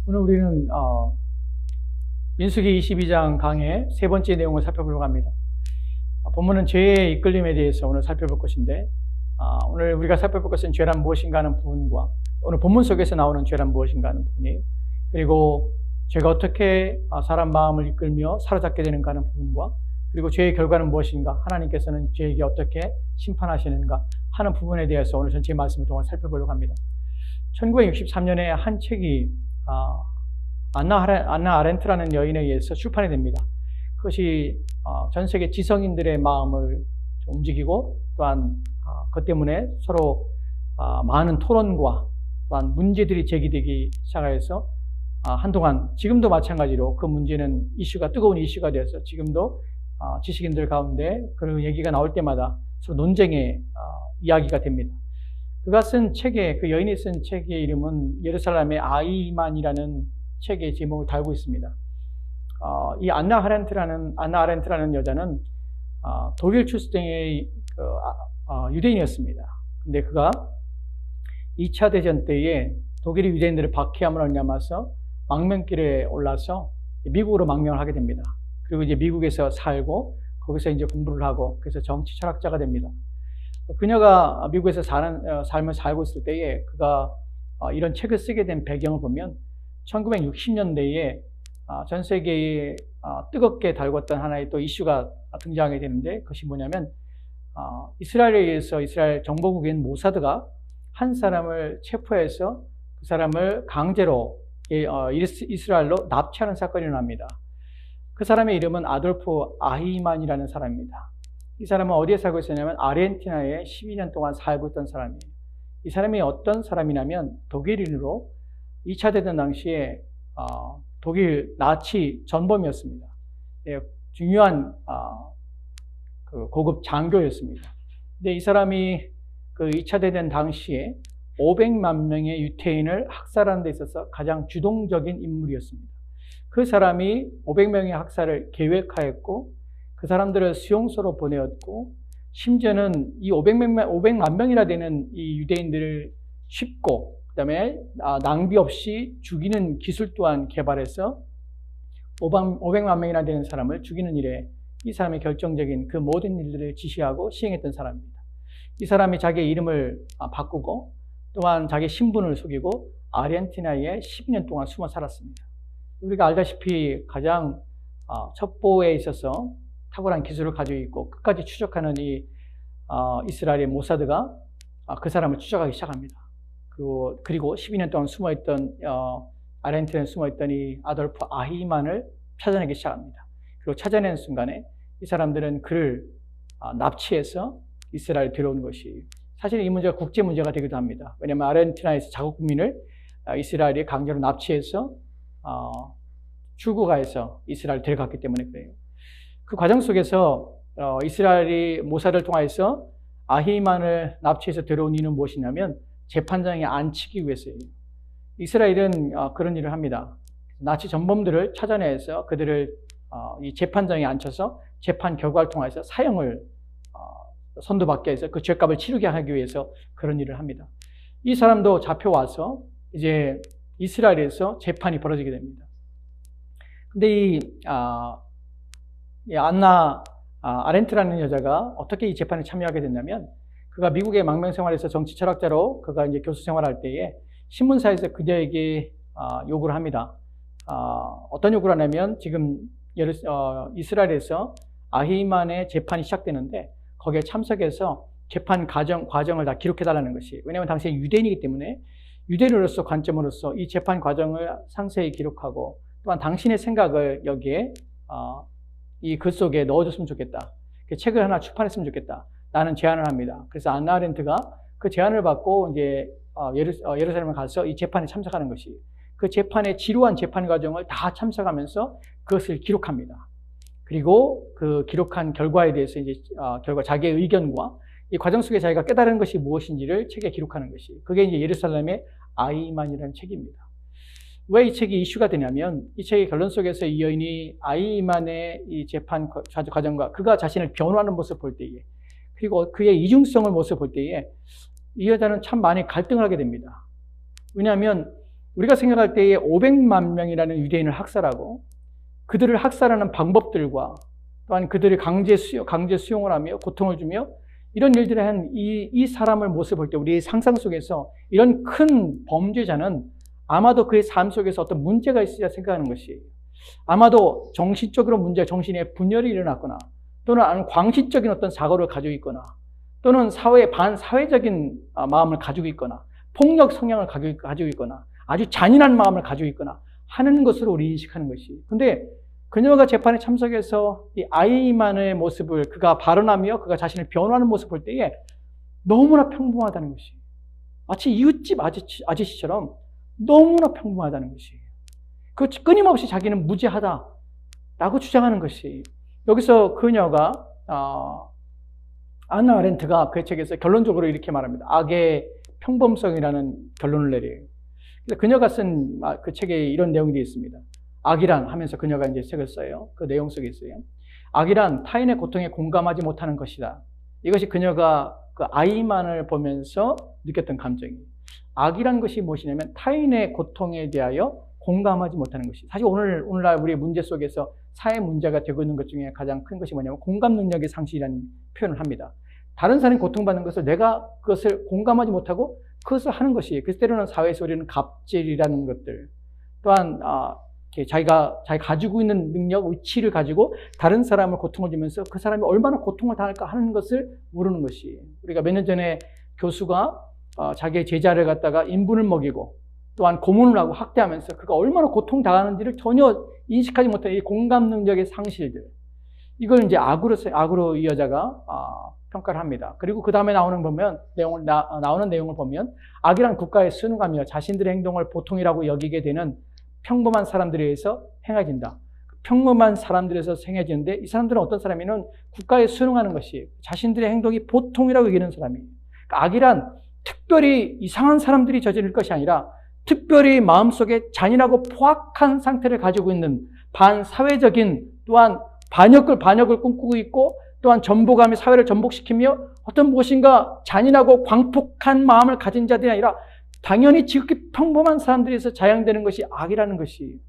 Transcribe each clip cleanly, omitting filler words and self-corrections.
오늘 우리는 민수기 22장 강의 세 번째 내용을 살펴보려고 합니다. 본문은 죄의 이끌림에 대해서 오늘 살펴볼 것인데, 오늘 우리가 살펴볼 것은 죄란 무엇인가 하는 부분과 오늘 본문 속에서 나오는 죄란 무엇인가 하는 부분이에요. 그리고 죄가 어떻게 사람 마음을 이끌며 사로잡게 되는가 하는 부분과, 그리고 죄의 결과는 무엇인가, 하나님께서는 죄에게 어떻게 심판하시는가 하는 부분에 대해서 오늘 전체 말씀을 통해 살펴보려고 합니다. 1963년에 한 책이 안나 아렌트라는 여인에 의해서 출판이 됩니다. 그것이 전 세계 지성인들의 마음을 움직이고, 또한 그것 때문에 서로 많은 토론과 또한 문제들이 제기되기 시작해서 한동안, 지금도 마찬가지로 그 문제는 뜨거운 이슈가 되어서 지금도 지식인들 가운데 그런 얘기가 나올 때마다 서로 논쟁의 이야기가 됩니다. 그가 쓴 책의, 그 여인이 쓴 책의 이름은 예루살렘의 아이만이라는 책의 제목을 달고 있습니다. 이 안나 아렌트라는 여자는 독일 출생의 유대인이었습니다. 근데 그가 2차 대전 때에 독일이 유대인들을 박해함으로 말미암아서 망명길에 올라서 미국으로 망명을 하게 됩니다. 그리고 이제 미국에서 살고 거기서 이제 공부를 하고, 그래서 정치 철학자가 됩니다. 그녀가 미국에서 삶을 살고 있을 때에 그가 이런 책을 쓰게 된 배경을 보면 1960년대에 전 세계에 뜨겁게 달궜던 하나의 또 이슈가 등장하게 되는데, 그것이 뭐냐면 이스라엘에 의해서 이스라엘 정보국인 모사드가 한 사람을 체포해서 그 사람을 강제로 이스라엘로 납치하는 사건이 일어납니다. 그 사람의 이름은 아돌프 아히만이라는 사람입니다. 이 사람은 어디에 살고 있었냐면 아르헨티나에 12년 동안 살고 있던 사람이에요. 이 사람이 어떤 사람이냐면 독일인으로 2차 대전 당시에 독일 나치 전범이었습니다. 중요한 그 고급 장교였습니다. 근데 이 사람이 그 2차 대전 당시에 500만 명의 유태인을 학살하는 데 있어서 가장 주동적인 인물이었습니다. 그 사람이 500명의 학살을 계획하였고, 그 사람들을 수용소로 보내었고, 심지어는 이 500만 명이나 되는 이 유대인들을 쉽고, 그 다음에 낭비 없이 죽이는 기술 또한 개발해서 500만 명이나 되는 사람을 죽이는 일에 이 사람의 결정적인 그 모든 일들을 지시하고 시행했던 사람입니다. 이 사람이 자기의 이름을 바꾸고, 또한 자기 신분을 속이고 아르헨티나에 12년 동안 숨어 살았습니다. 우리가 알다시피 가장 첩보에 있어서 탁월한 기술을 가지고 있고 끝까지 추적하는 이 이스라엘의 모사드가 그 사람을 추적하기 시작합니다. 그리고 12년 동안 숨어있던 아르헨티나에 숨어있던 이 아돌프 아히만을 찾아내기 시작합니다. 그리고 찾아내는 순간에 이 사람들은 그를 납치해서 이스라엘에 들어오는 것이, 사실 이 문제가 국제 문제가 되기도 합니다. 왜냐하면 아르헨티나에서 자국 국민을 이스라엘이 강제로 납치해서 출국하여서 이스라엘 데려갔기 때문에 그래요. 그 과정 속에서 이스라엘이 모사를 통해서 아히만을 납치해서 데려온 이유는 무엇이냐면 재판장에 앉히기 위해서예요. 이스라엘은 그런 일을 합니다. 나치 전범들을 찾아내서 그들을 이 재판장에 앉혀서 재판 결과를 통해서 사형을 선도받게 해서 그 죄값을 치르게 하기 위해서 그런 일을 합니다. 이 사람도 잡혀와서 이제 이스라엘에서 재판이 벌어지게 됩니다. 근데 이 안나 아렌트라는 여자가 어떻게 이 재판에 참여하게 됐냐면, 그가 미국의 망명 생활에서 정치 철학자로 그가 이제 교수 생활할 때에 신문사에서 그녀에게 요구를 합니다. 어떤 요구를 하냐면, 지금 이스라엘에서 아히만의 재판이 시작되는데 거기에 참석해서 재판 과정을 다 기록해달라는 것이, 왜냐하면 당시에 유대인이기 때문에 유대인으로서 관점으로서 이 재판 과정을 상세히 기록하고, 또한 당신의 생각을 여기에 이 글 속에 넣어줬으면 좋겠다. 책을 하나 출판했으면 좋겠다. 라는 제안을 합니다. 그래서 안나 아렌트가 그 제안을 받고 이제 예루살렘에 가서 이 재판에 참석하는 것이, 그 재판의 지루한 재판 과정을 다 참석하면서 그것을 기록합니다. 그리고 그 기록한 결과에 대해서 이제 자기의 의견과 이 과정 속에 자기가 깨달은 것이 무엇인지를 책에 기록하는 것이, 그게 이제 예루살렘의 아이만이라는 책입니다. 왜 이 책이 이슈가 되냐면, 이 책의 결론 속에서 이 여인이 아이만의 이 재판 과정과 그가 자신을 변호하는 모습을 볼 때에, 그리고 그의 이중성을 모습을 볼 때에 이 여자는 참 많이 갈등을 하게 됩니다. 왜냐하면 우리가 생각할 때에 500만 명이라는 유대인을 학살하고 그들을 학살하는 방법들과 또한 그들을 강제 수용을 하며 고통을 주며 이런 일들을 한 이 사람을 모습을 볼 때 우리의 상상 속에서 이런 큰 범죄자는 아마도 그의 삶 속에서 어떤 문제가 있으리라 생각하는 것이에요. 아마도 정신적으로 문제, 정신에 분열이 일어났거나 또는 광시적인 어떤 사고를 가지고 있거나 또는 반사회적인 마음을 가지고 있거나 폭력 성향을 가지고 있거나 아주 잔인한 마음을 가지고 있거나 하는 것으로 우리 인식하는 것이. 근데 그녀가 재판에 참석해서 이 아이만의 모습을 그가 발언하며 그가 자신을 변호하는 모습을 볼 때에 너무나 평범하다는 것이. 마치 이웃집 아저씨처럼 너무나 평범하다는 것이. 그 끊임없이 자기는 무죄하다라고 주장하는 것이. 여기서 그녀가 안나 아렌트가 그 책에서 결론적으로 이렇게 말합니다. 악의 평범성이라는 결론을 내려요. 그래서 그녀가 쓴 그 책에 이런 내용이 되어 있습니다. 악이란 하면서 그녀가 이제 책을 써요. 그 내용 속에 있어요. 악이란 타인의 고통에 공감하지 못하는 것이다. 이것이 그녀가 그 아이만을 보면서 느꼈던 감정이에요. 악이란 것이 무엇이냐면 타인의 고통에 대하여 공감하지 못하는 것이. 사실 오늘날 우리의 문제 속에서 사회 문제가 되고 있는 것 중에 가장 큰 것이 뭐냐면 공감 능력의 상실이라는 표현을 합니다. 다른 사람이 고통받는 것을 내가 그것을 공감하지 못하고 그것을 하는 것이. 그래서 때로는 사회에서 우리는 갑질이라는 것들 또한 자기가 가지고 있는 능력, 위치를 가지고 다른 사람을 고통을 주면서 그 사람이 얼마나 고통을 당할까 하는 것을 모르는 것이. 우리가 몇 년 전에 교수가 자기의 제자를 갖다가 인분을 먹이고 또한 고문을 하고 학대하면서 그가 얼마나 고통당하는지를 전혀 인식하지 못한 이 공감 능력의 상실들. 이걸 이제 악으로 이 여자가 평가를 합니다. 그리고 그 다음에 나오는 내용을 보면 악이란 국가에 순응하며 자신들의 행동을 보통이라고 여기게 되는 평범한 사람들에 의해서 행해진다. 평범한 사람들에서 행해지는데 이 사람들은 어떤 사람이냐면 국가에 순응하는 것이 자신들의 행동이 보통이라고 여기는 사람이에요. 그러니까 악이란 특별히 이상한 사람들이 저지를 것이 아니라 특별히 마음속에 잔인하고 포악한 상태를 가지고 있는 반사회적인 또한 반역을 꿈꾸고 있고 또한 전복하며 사회를 전복시키며 어떤 무엇인가 잔인하고 광폭한 마음을 가진 자들이 아니라 당연히 지극히 평범한 사람들에서 자양되는 것이 악이라는 것이.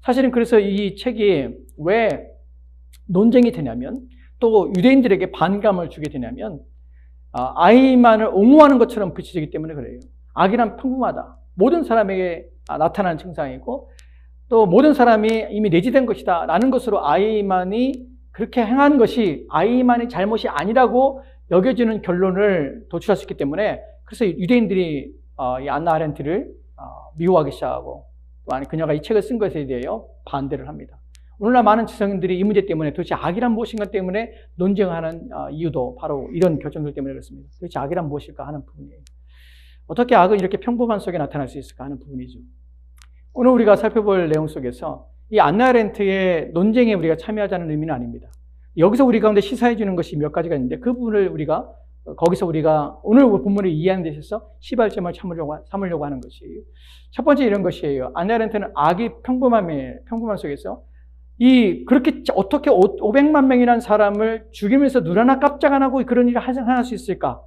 사실은 그래서 이 책이 왜 논쟁이 되냐면 또 유대인들에게 반감을 주게 되냐면 아이만을 옹호하는 것처럼 비춰지기 때문에 그래요. 악이란 평범하다. 모든 사람에게 나타나는 증상이고 또 모든 사람이 이미 내재된 것이다 라는 것으로 아이만이 그렇게 행하는 것이 아이만의 잘못이 아니라고 여겨지는 결론을 도출할 수 있기 때문에 그래서 유대인들이 이 안나 아렌트를 미워하기 시작하고 또한 그녀가 이 책을 쓴 것에 대하여 반대를 합니다. 오늘날 많은 지성인들이 이 문제 때문에 도대체 악이란 무엇인가 때문에 논쟁하는 이유도 바로 이런 결정들 때문에 그렇습니다. 도대체 악이란 무엇일까 하는 부분이에요. 어떻게 악은 이렇게 평범한 속에 나타날 수 있을까 하는 부분이죠. 오늘 우리가 살펴볼 내용 속에서 이 안나 아렌트의 논쟁에 우리가 참여하자는 의미는 아닙니다. 여기서 우리 가운데 시사해 주는 것이 몇 가지가 있는데 그 부분을 거기서 우리가 오늘 본문을 이해하는 데 있어서 시발점을 삼으려고 하는 것이에요. 첫 번째 이런 것이에요. 안나 아렌트는 악이 평범한 속에서 그렇게 어떻게 500만 명이라는 사람을 죽이면서 눈 하나 깜짝 안 하고 그런 일을 할 수 있을까?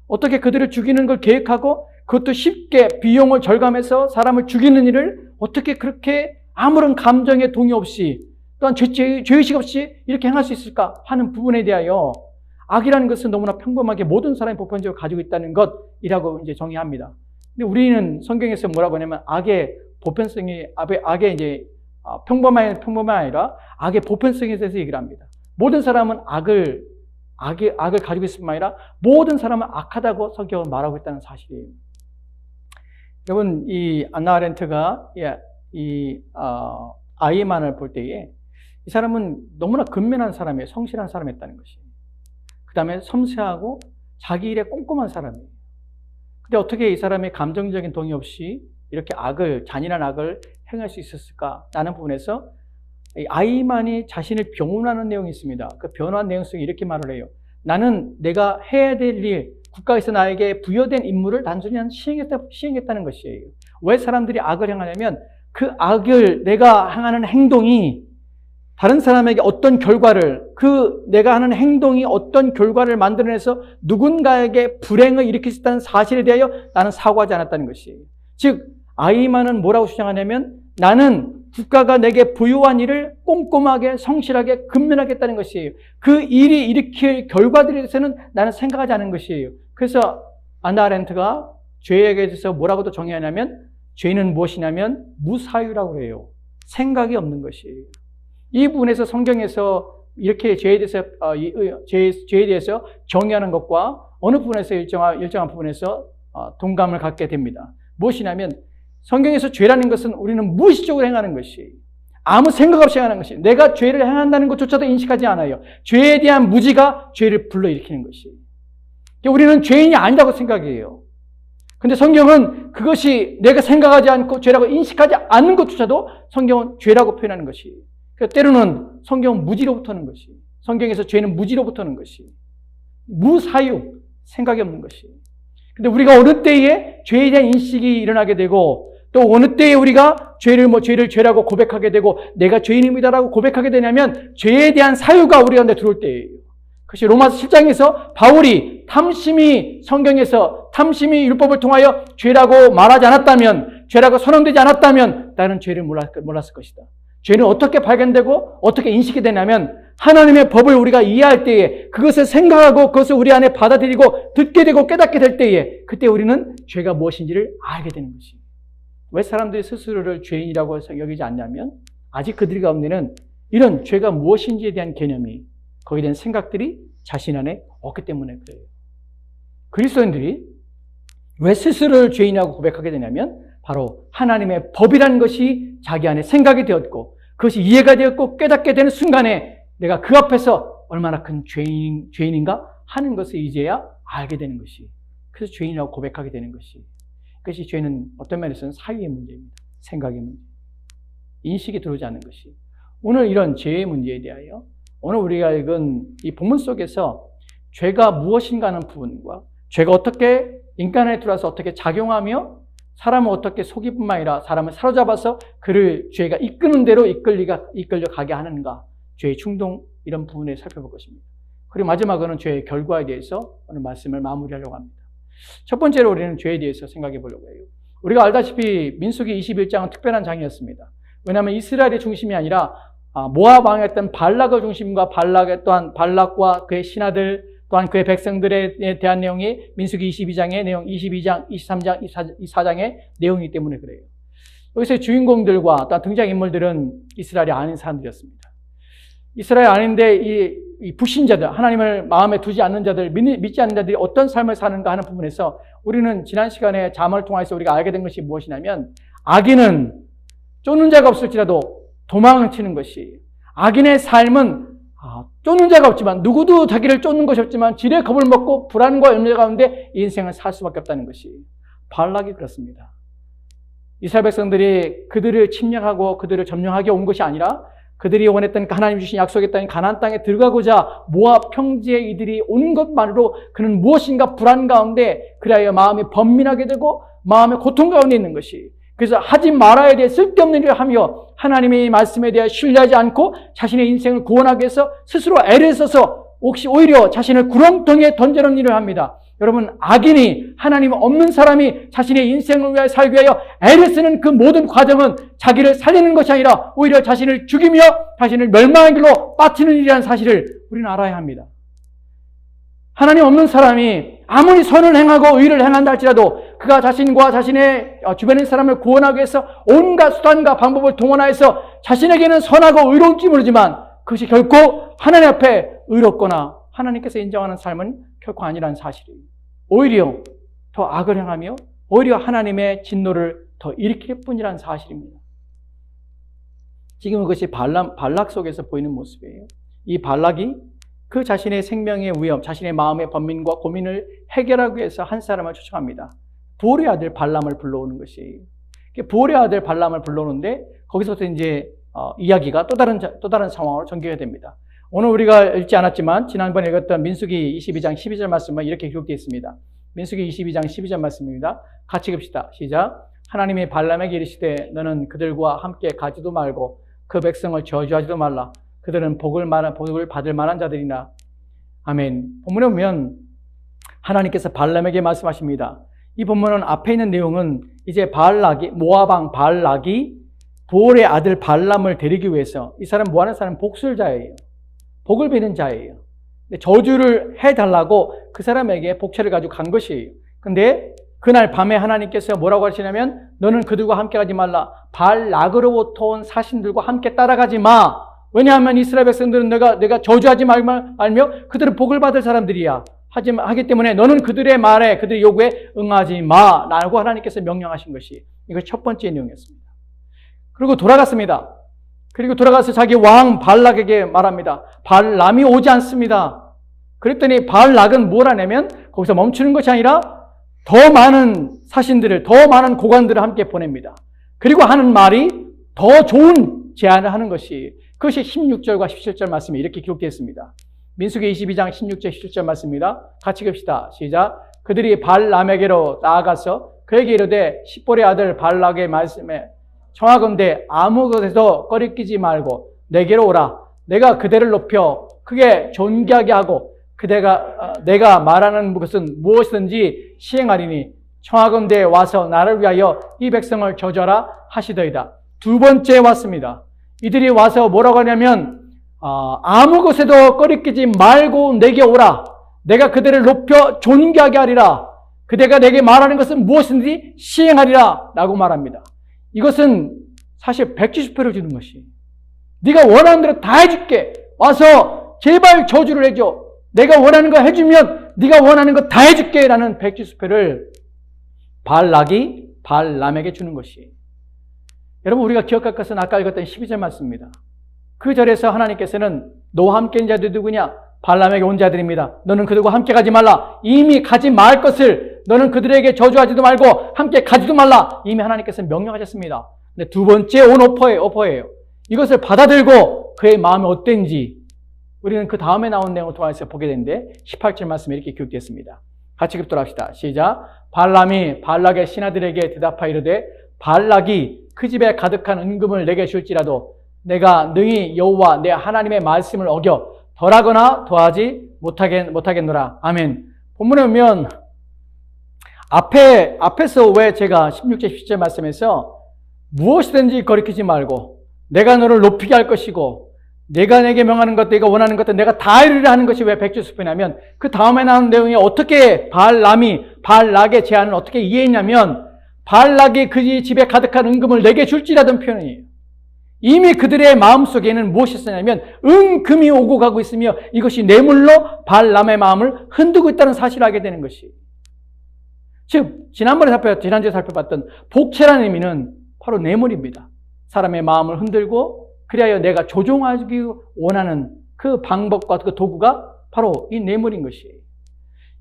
어떻게 그들을 죽이는 걸 계획하고 그것도 쉽게 비용을 절감해서 사람을 죽이는 일을 어떻게 그렇게 아무런 감정의 동의 없이 또한 죄의식 없이 이렇게 행할 수 있을까 하는 부분에 대하여 악이라는 것은 너무나 평범하게 모든 사람이 보편적으로 가지고 있다는 것이라고 이제 정의합니다. 근데 우리는 성경에서 뭐라고 하냐면 악의 보편성이 악의 이제 평범한 아니라 악의 보편성에 대해서 얘기를 합니다. 모든 사람은 악을 가지고 있을 뿐만 아니라 모든 사람은 악하다고 성경은 말하고 있다는 사실이에요. 여러분, 이 안나 아렌트가 아이만을 볼 때에 이 사람은 너무나 근면한 사람이에요. 성실한 사람이었다는 것이. 그 다음에 섬세하고 자기 일에 꼼꼼한 사람이에요. 근데 어떻게 이 사람이 감정적인 동의 없이 이렇게 잔인한 악을 행할 수 있었을까라는 부분에서 아이만이 자신을 변호하는 내용이 있습니다. 그 변호한 내용 속에 이렇게 말을 해요. 나는 내가 해야 될 일, 국가에서 나에게 부여된 임무를 단순히 시행했다는 것이에요. 왜 사람들이 악을 행하냐면 그 악을 내가 행하는 행동이 다른 사람에게 어떤 결과를, 내가 하는 행동이 어떤 결과를 만들어내서 누군가에게 불행을 일으킬 수 있다는 사실에 대하여 나는 사고하지 않았다는 것이에요. 즉, 아이만은 뭐라고 주장하냐면 나는 국가가 내게 부여한 일을 꼼꼼하게 성실하게 근면하겠다는 것이에요. 그 일이 일으킬 결과들에 대해서는 나는 생각하지 않은 것이에요. 그래서 아나 아렌트가 죄에 대해서 뭐라고도 정의하냐면 죄는 무엇이냐면 무사유라고 해요. 생각이 없는 것이에요. 이 부분에서 성경에서 이렇게 죄에 대해서 정의하는 것과 어느 부분에서 일정한 부분에서 동감을 갖게 됩니다. 무엇이냐면 성경에서 죄라는 것은 우리는 무의식적으로 행하는 것이, 아무 생각 없이 행하는 것이, 내가 죄를 행한다는 것조차도 인식하지 않아요. 죄에 대한 무지가 죄를 불러일으키는 것이. 우리는 죄인이 아니라고 생각해요. 근데 성경은 그것이 내가 생각하지 않고 죄라고 인식하지 않는 것조차도 성경은 죄라고 표현하는 것이. 그러니까 때로는 성경은 무지로부터 오는 것이. 성경에서 죄는 무지로부터 오는 것이. 무사유, 생각이 없는 것이. 근데 우리가 어느 때에 죄에 대한 인식이 일어나게 되고 또 어느 때에 우리가 죄를 죄라고 고백하게 되고 내가 죄인입니다라고 고백하게 되냐면 죄에 대한 사유가 우리 가운데 들어올 때예요. 그것이 로마서 7장에서 바울이 성경에서 탐심이 율법을 통하여 죄라고 말하지 않았다면, 죄라고 선언되지 않았다면 나는 죄를 몰랐을 것이다. 죄는 어떻게 발견되고 어떻게 인식이 되냐면 하나님의 법을 우리가 이해할 때에 그것을 생각하고 그것을 우리 안에 받아들이고 듣게 되고 깨닫게 될 때에 그때 우리는 죄가 무엇인지를 알게 되는 것이. 왜 사람들이 스스로를 죄인이라고 여기지 않냐면 아직 그들 가운데는 이런 죄가 무엇인지에 대한 개념이, 거기에 대한 생각들이 자신 안에 없기 때문에 그래요. 그리스도인들이 왜 스스로를 죄인이라고 고백하게 되냐면 바로 하나님의 법이라는 것이 자기 안에 생각이 되었고 그것이 이해가 되었고 깨닫게 되는 순간에 내가 그 앞에서 얼마나 큰 죄인인가 하는 것을 이제야 알게 되는 것이. 그래서 죄인이라고 고백하게 되는 것이. 그것이 죄는 어떤 면에서는 사유의 문제입니다. 생각의 문제. 인식이 들어오지 않는 것이. 오늘 이런 죄의 문제에 대하여 오늘 우리가 읽은 이 본문 속에서 죄가 무엇인가 하는 부분과 죄가 어떻게 인간에 들어와서 어떻게 작용하며 사람을 어떻게 속일 뿐만 아니라 사람을 사로잡아서 그를 죄가 이끄는 대로 이끌려 가게 하는가, 죄의 충동, 이런 부분을 살펴볼 것입니다. 그리고 마지막으로는 죄의 결과에 대해서 오늘 말씀을 마무리하려고 합니다. 첫 번째로 우리는 죄에 대해서 생각해 보려고 해요. 우리가 알다시피 민수기 21장은 특별한 장이었습니다. 왜냐하면 이스라엘의 중심이 아니라 모압 왕이었던 발락의 중심과 발락과 그의 신하들 또한 그의 백성들에 대한 내용이 민수기 22장의 내용, 22장, 23장, 24장의 내용이기 때문에 그래요. 여기서 주인공들과 또 등장인물들은 이스라엘이 아닌 사람들이었습니다. 이스라엘 아닌데 이 불신자들, 하나님을 마음에 두지 않는 자들, 믿지 않는 자들이 어떤 삶을 사는가 하는 부분에서 우리는 지난 시간에 잠언을 통해서 우리가 알게 된 것이 무엇이냐면 악인은 쫓는 자가 없을지라도 도망치는 것이, 악인의 삶은 쫓는 자가 없지만 누구도 자기를 쫓는 것이 없지만 지레 겁을 먹고 불안과 염려 가운데 인생을 살 수밖에 없다는 것이. 발락이 그렇습니다. 이스라엘 백성들이 그들을 침략하고 그들을 점령하게 온 것이 아니라 그들이 원했던 하나님 주신 약속했던 가나안 땅에 들어가고자 모압 평지에 이들이 온 것만으로 그는 무엇인가 불안 가운데 그리하여 마음이 번민하게 되고 마음의 고통 가운데 있는 것이. 그래서 하지 말아야 될 쓸데없는 일을 하며 하나님의 말씀에 대해 신뢰하지 않고 자신의 인생을 구원하기 위해서 스스로 애를 써서 혹시 오히려 자신을 구렁텅이에 던져놓은 일을 합니다. 여러분, 악인이, 하나님 없는 사람이 자신의 인생을 위해 살기 위하여 애를 쓰는 그 모든 과정은 자기를 살리는 것이 아니라 오히려 자신을 죽이며 자신을 멸망의 길로 빠뜨리는 일이라는 사실을 우리는 알아야 합니다. 하나님 없는 사람이 아무리 선을 행하고 의를 행한다 할지라도 그가 자신과 자신의 주변의 사람을 구원하기 위해서 온갖 수단과 방법을 동원하여서 자신에게는 선하고 의로울지 모르지만 그것이 결코 하나님 앞에 의롭거나 하나님께서 인정하는 삶은 결코 아니라는 사실이에요. 오히려 더 악을 행하며 오히려 하나님의 진노를 더 일으킬 뿐이라는 사실입니다. 지금 그것이 발락 속에서 보이는 모습이에요. 이 발락이 그 자신의 생명의 위험, 자신의 마음의 번민과 고민을 해결하기 위해서 한 사람을 초청합니다. 보올의 아들 발람을 불러오는 것이에요. 보올의 아들 발람을 불러오는데 거기서부터 이제 이야기가 또 다른 상황으로 전개가 됩니다. 오늘 우리가 읽지 않았지만 지난번에 읽었던 민수기 22장 12절 말씀은 이렇게 기록되어 있습니다. 민수기 22장 12절 말씀입니다. 같이 읽읍시다. 시작. 하나님이 발람에게 이르시되 너는 그들과 함께 가지도 말고 그 백성을 저주하지도 말라. 그들은 복을 받을 만한 자들이나. 아멘. 본문에 보면 하나님께서 발람에게 말씀하십니다. 이 본문은 앞에 있는 내용은 이제 발락이, 모압 왕 발락이 보올의 아들 발람을 데리기 위해서, 이 사람 뭐하는 사람? 복술자예요. 복을 비는 자예요. 저주를 해달라고 그 사람에게 복채를 가지고 간 것이에요. 근데 그날 밤에 하나님께서 뭐라고 하시냐면, 너는 그들과 함께 가지 말라. 발락으로부터 온 사신들과 함께 따라가지 마. 왜냐하면 이스라엘 백성들은 내가 저주하지 말며 그들은 복을 받을 사람들이야. 하기 때문에 너는 그들의 말에, 그들의 요구에 응하지 마. 라고 하나님께서 명령하신 것이, 이것이 첫 번째 내용이었습니다. 그리고 돌아갔습니다. 그리고 돌아가서 자기 왕 발락에게 말합니다. 발람이 오지 않습니다. 그랬더니 발락은 뭘 하냐면, 거기서 멈추는 것이 아니라 더 많은 사신들을, 더 많은 고관들을 함께 보냅니다. 그리고 하는 말이 더 좋은 제안을 하는 것이, 그것이 16절과 17절 말씀에 이렇게 기록되어 있습니다. 민수기 22장 16절 17절 말씀입니다. 같이 봅시다. 시작. 그들이 발람에게로 나아가서 그에게 이르되, 십볼의 아들 발락의 말씀에 청하건대 아무 것에도 꺼리끼지 말고 내게로 오라. 내가 그대를 높여 크게 존귀하게 하고 내가 말하는 것은 무엇이든지 시행하리니 청하건대 와서 나를 위하여 이 백성을 저주하라 하시더이다. 두 번째 왔습니다. 이들이 와서 뭐라고 하냐면, 아무 것에도 꺼리끼지 말고 내게 오라. 내가 그대를 높여 존귀하게 하리라. 그대가 내게 말하는 것은 무엇이든지 시행하리라 라고 말합니다. 이것은 사실 170회를 주는 것이, 네가 원하는 대로 다 해줄게. 와서 제발 저주를 해줘. 내가 원하는 거 해주면 네가 원하는 거 다 해줄게 라는 170회를 발락이 발람에게 주는 것이, 여러분 우리가 기억할 것은 아까 읽었던 12절 말씀입니다. 그 절에서 하나님께서는 너와 함께 있는 자들이 누구냐? 발람에게 온 자들입니다. 너는 그들과 함께 가지 말라. 이미 가지 말 것을 너는 그들에게 저주하지도 말고 함께 가지도 말라. 이미 하나님께서 명령하셨습니다. 근데 두 번째 온 오퍼예요. 이것을 받아들고 그의 마음이 어땠는지 우리는 그 다음에 나온 내용을 통해서 보게 되는데, 18절 말씀에 이렇게 기록되었습니다. 같이 깁도합시다. 시작. 발람이 발락의 신하들에게 대답하여 이르되, 발락이 그 집에 가득한 은금을 내게 줄지라도 내가 능히 여호와 내 하나님의 말씀을 어겨 덜하거나 더하지 못하겠노라. 아멘. 본문에 보면 앞에서 왜 제가 16절 17절 말씀에서 무엇이든지 거리끼지 말고 내가 너를 높이게 할 것이고 내가 내게 명하는 것, 내가 원하는 것들 내가 다 이루리라 하는 것이 왜 170회냐면, 그 다음에 나오는 내용이 어떻게 발락의 제안을 어떻게 이해했냐면, 발락이 그 집에 가득한 은금을 내게 줄지라던 표현이에요. 이미 그들의 마음속에는 무엇이 있었냐면 은금이 오고 가고 있으며 이것이 뇌물로 발람의 마음을 흔들고 있다는 사실을 알게 되는 것이, 즉 지난주에 살펴봤던 복채라는 의미는 바로 뇌물입니다. 사람의 마음을 흔들고 그리하여 내가 조종하기 원하는 그 방법과 그 도구가 바로 이 뇌물인 것이에요.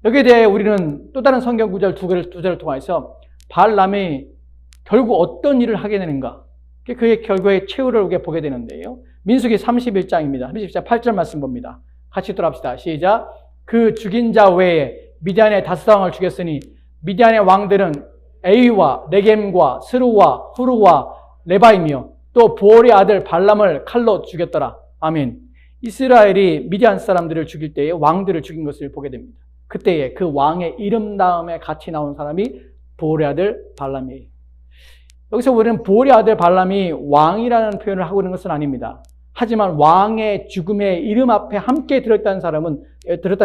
여기에 대해 우리는 또 다른 성경 구절 두 절을 통해서 발람이 결국 어떤 일을 하게 되는가, 그의 결과의 최후를 우리가 보게 되는데요. 민수기 31장입니다. 30장 8절 말씀 봅니다. 같이 돌아갑시다. 시작. 그 죽인 자 외에 미디안의 다스왕을 죽였으니 미디안의 왕들은 에이와 레겜과 스루와 후루와 레바이며 또 보올의 아들 발람을 칼로 죽였더라. 아멘. 이스라엘이 미디안 사람들을 죽일 때에 왕들을 죽인 것을 보게 됩니다. 그때에 그 왕의 이름 다음에 같이 나온 사람이 보올의 아들 발람이에요. 여기서 우리는 보올의 아들 발람이 왕이라는 표현을 하고 있는 것은 아닙니다. 하지만 왕의 죽음의 이름 앞에 함께 들었다는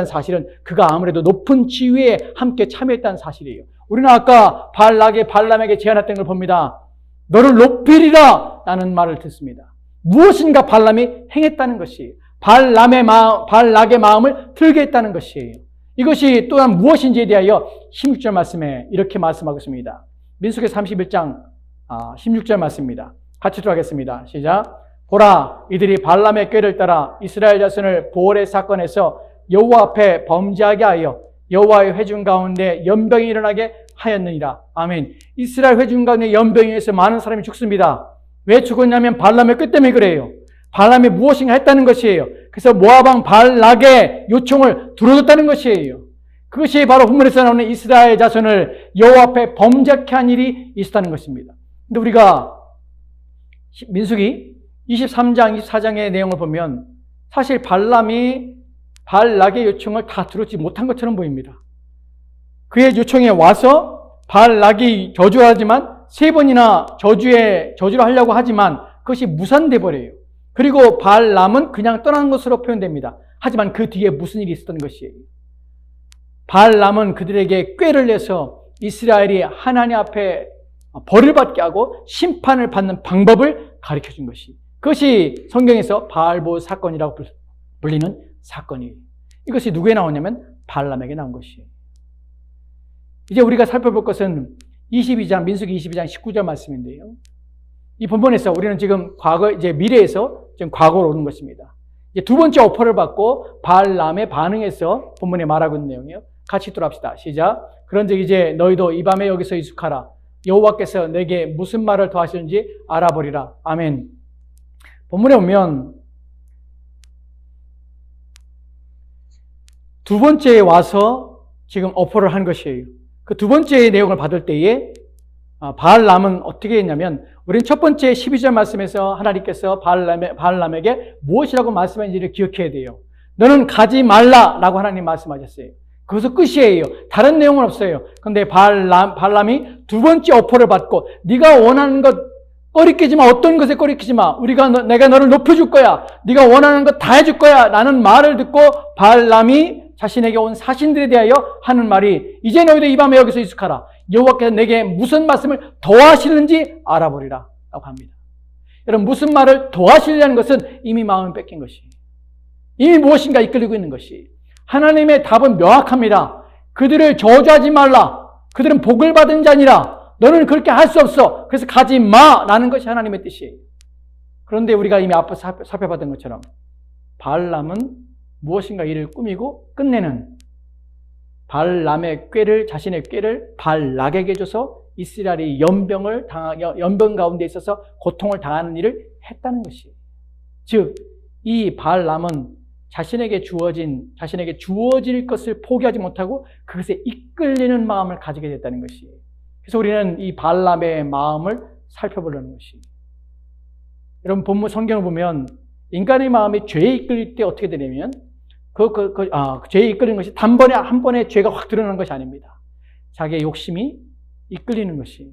사실은 그가 아무래도 높은 지위에 함께 참여했다는 사실이에요. 우리는 아까 발람에게 제안했던 걸 봅니다. 너를 높이리라 라는 말을 듣습니다. 무엇인가 발람이 행했다는 것이 발락의 마음을 들게 했다는 것이에요. 이것이 또한 무엇인지에 대하여 16절 말씀에 이렇게 말씀하고 있습니다. 민수기 31장 16절 말씀입니다. 같이 들어가겠습니다. 시작. 보라, 이들이 발람의 꾀를 따라 이스라엘 자손을 보올의 사건에서 여호와 앞에 범죄하게 하여 여호와의 회중 가운데 연병이 일어나게 하였느니라. 아멘. 이스라엘 회중 가운데 연병에 의해서 많은 사람이 죽습니다. 왜 죽었냐면 발람의 꾀 때문에 그래요. 발람이 무엇인가 했다는 것이에요. 그래서 모압 왕 발락의 요청을 들어줬다는 것이에요. 그것이 바로 본문에서 나오는 이스라엘 자손을 여호와 앞에 범죄케 한 일이 있었다는 것입니다. 근데 우리가 민수기 23장, 24장의 내용을 보면 사실 발람이 발락의 요청을 다 들었지 못한 것처럼 보입니다. 그의 요청에 와서 발락이 저주하지만 세 번이나 저주를 하려고 하지만 그것이 무산돼 버려요. 그리고 발람은 그냥 떠난 것으로 표현됩니다. 하지만 그 뒤에 무슨 일이 있었던 것이에요. 발람은 그들에게 꾀를 내서 이스라엘이 하나님 앞에 벌을 받게 하고 심판을 받는 방법을 가르쳐 준 것이, 그것이 성경에서 바알보 사건이라고 불리는 사건이에요. 이것이 누구에 나오냐면 발람에게 나온 것이에요. 이제 우리가 살펴볼 것은 22장, 민수기 22장 19절 말씀인데요. 이 본문에서 우리는 지금 미래에서 지금 과거로 오는 것입니다. 이제 두 번째 오퍼를 받고 발람의 반응에서 본문에 말하고 있는 내용이에요. 같이 읽도록 합시다. 시작. 그런즉 이제 너희도 이 밤에 여기서 익숙하라. 여호와께서 내게 무슨 말을 더하시는지 알아보리라. 아멘. 본문에 보면 두 번째에 와서 지금 오퍼를 한 것이에요. 그 두 번째의 내용을 받을 때에 발람은 어떻게 했냐면, 우리는 첫 번째 12절 말씀에서 하나님께서 발람에게 무엇이라고 말씀하는지를 기억해야 돼요. 너는 가지 말라라고 하나님 말씀하셨어요. 그것은 끝이에요. 다른 내용은 없어요. 그런데 발람이 두 번째 오퍼를 받고, 네가 원하는 것 꺼리끼지 마. 어떤 것에 꺼리끼지 마. 내가 너를 높여줄 거야. 네가 원하는 것 다 해줄 거야 라는 말을 듣고 발람이 자신에게 온 사신들에 대하여 하는 말이, 이제 너희도 이 밤에 여기서 익숙하라. 여호와께서 내게 무슨 말씀을 더하시는지 알아보리라 라고 합니다. 여러분, 무슨 말을 더하시려는 것은 이미 마음을 뺏긴 것이, 이미 무엇인가 이끌리고 있는 것이, 하나님의 답은 명확합니다. 그들을 저주하지 말라. 그들은 복을 받은 자니라. 너는 그렇게 할 수 없어. 그래서 가지 마라는 것이 하나님의 뜻이에요. 그런데 우리가 이미 앞서 살펴봤던 것처럼 발람은 무엇인가 일을 꾸미고 끝내는, 발람의 꾀를, 자신의 꾀를 발락에게 줘서 이스라엘이 연병 가운데 있어서 고통을 당하는 일을 했다는 것이에요. 즉, 이 발람은 자신에게 주어질 것을 포기하지 못하고 그것에 이끌리는 마음을 가지게 됐다는 것이에요. 그래서 우리는 이 발람의 마음을 살펴보려는 것이에요. 여러분, 본문 성경을 보면 인간의 마음이 죄에 이끌릴 때 어떻게 되냐면, 죄에 이끌리는 것이 단번에 한 번에 죄가 확 드러나는 것이 아닙니다. 자기의 욕심이 이끌리는 것이,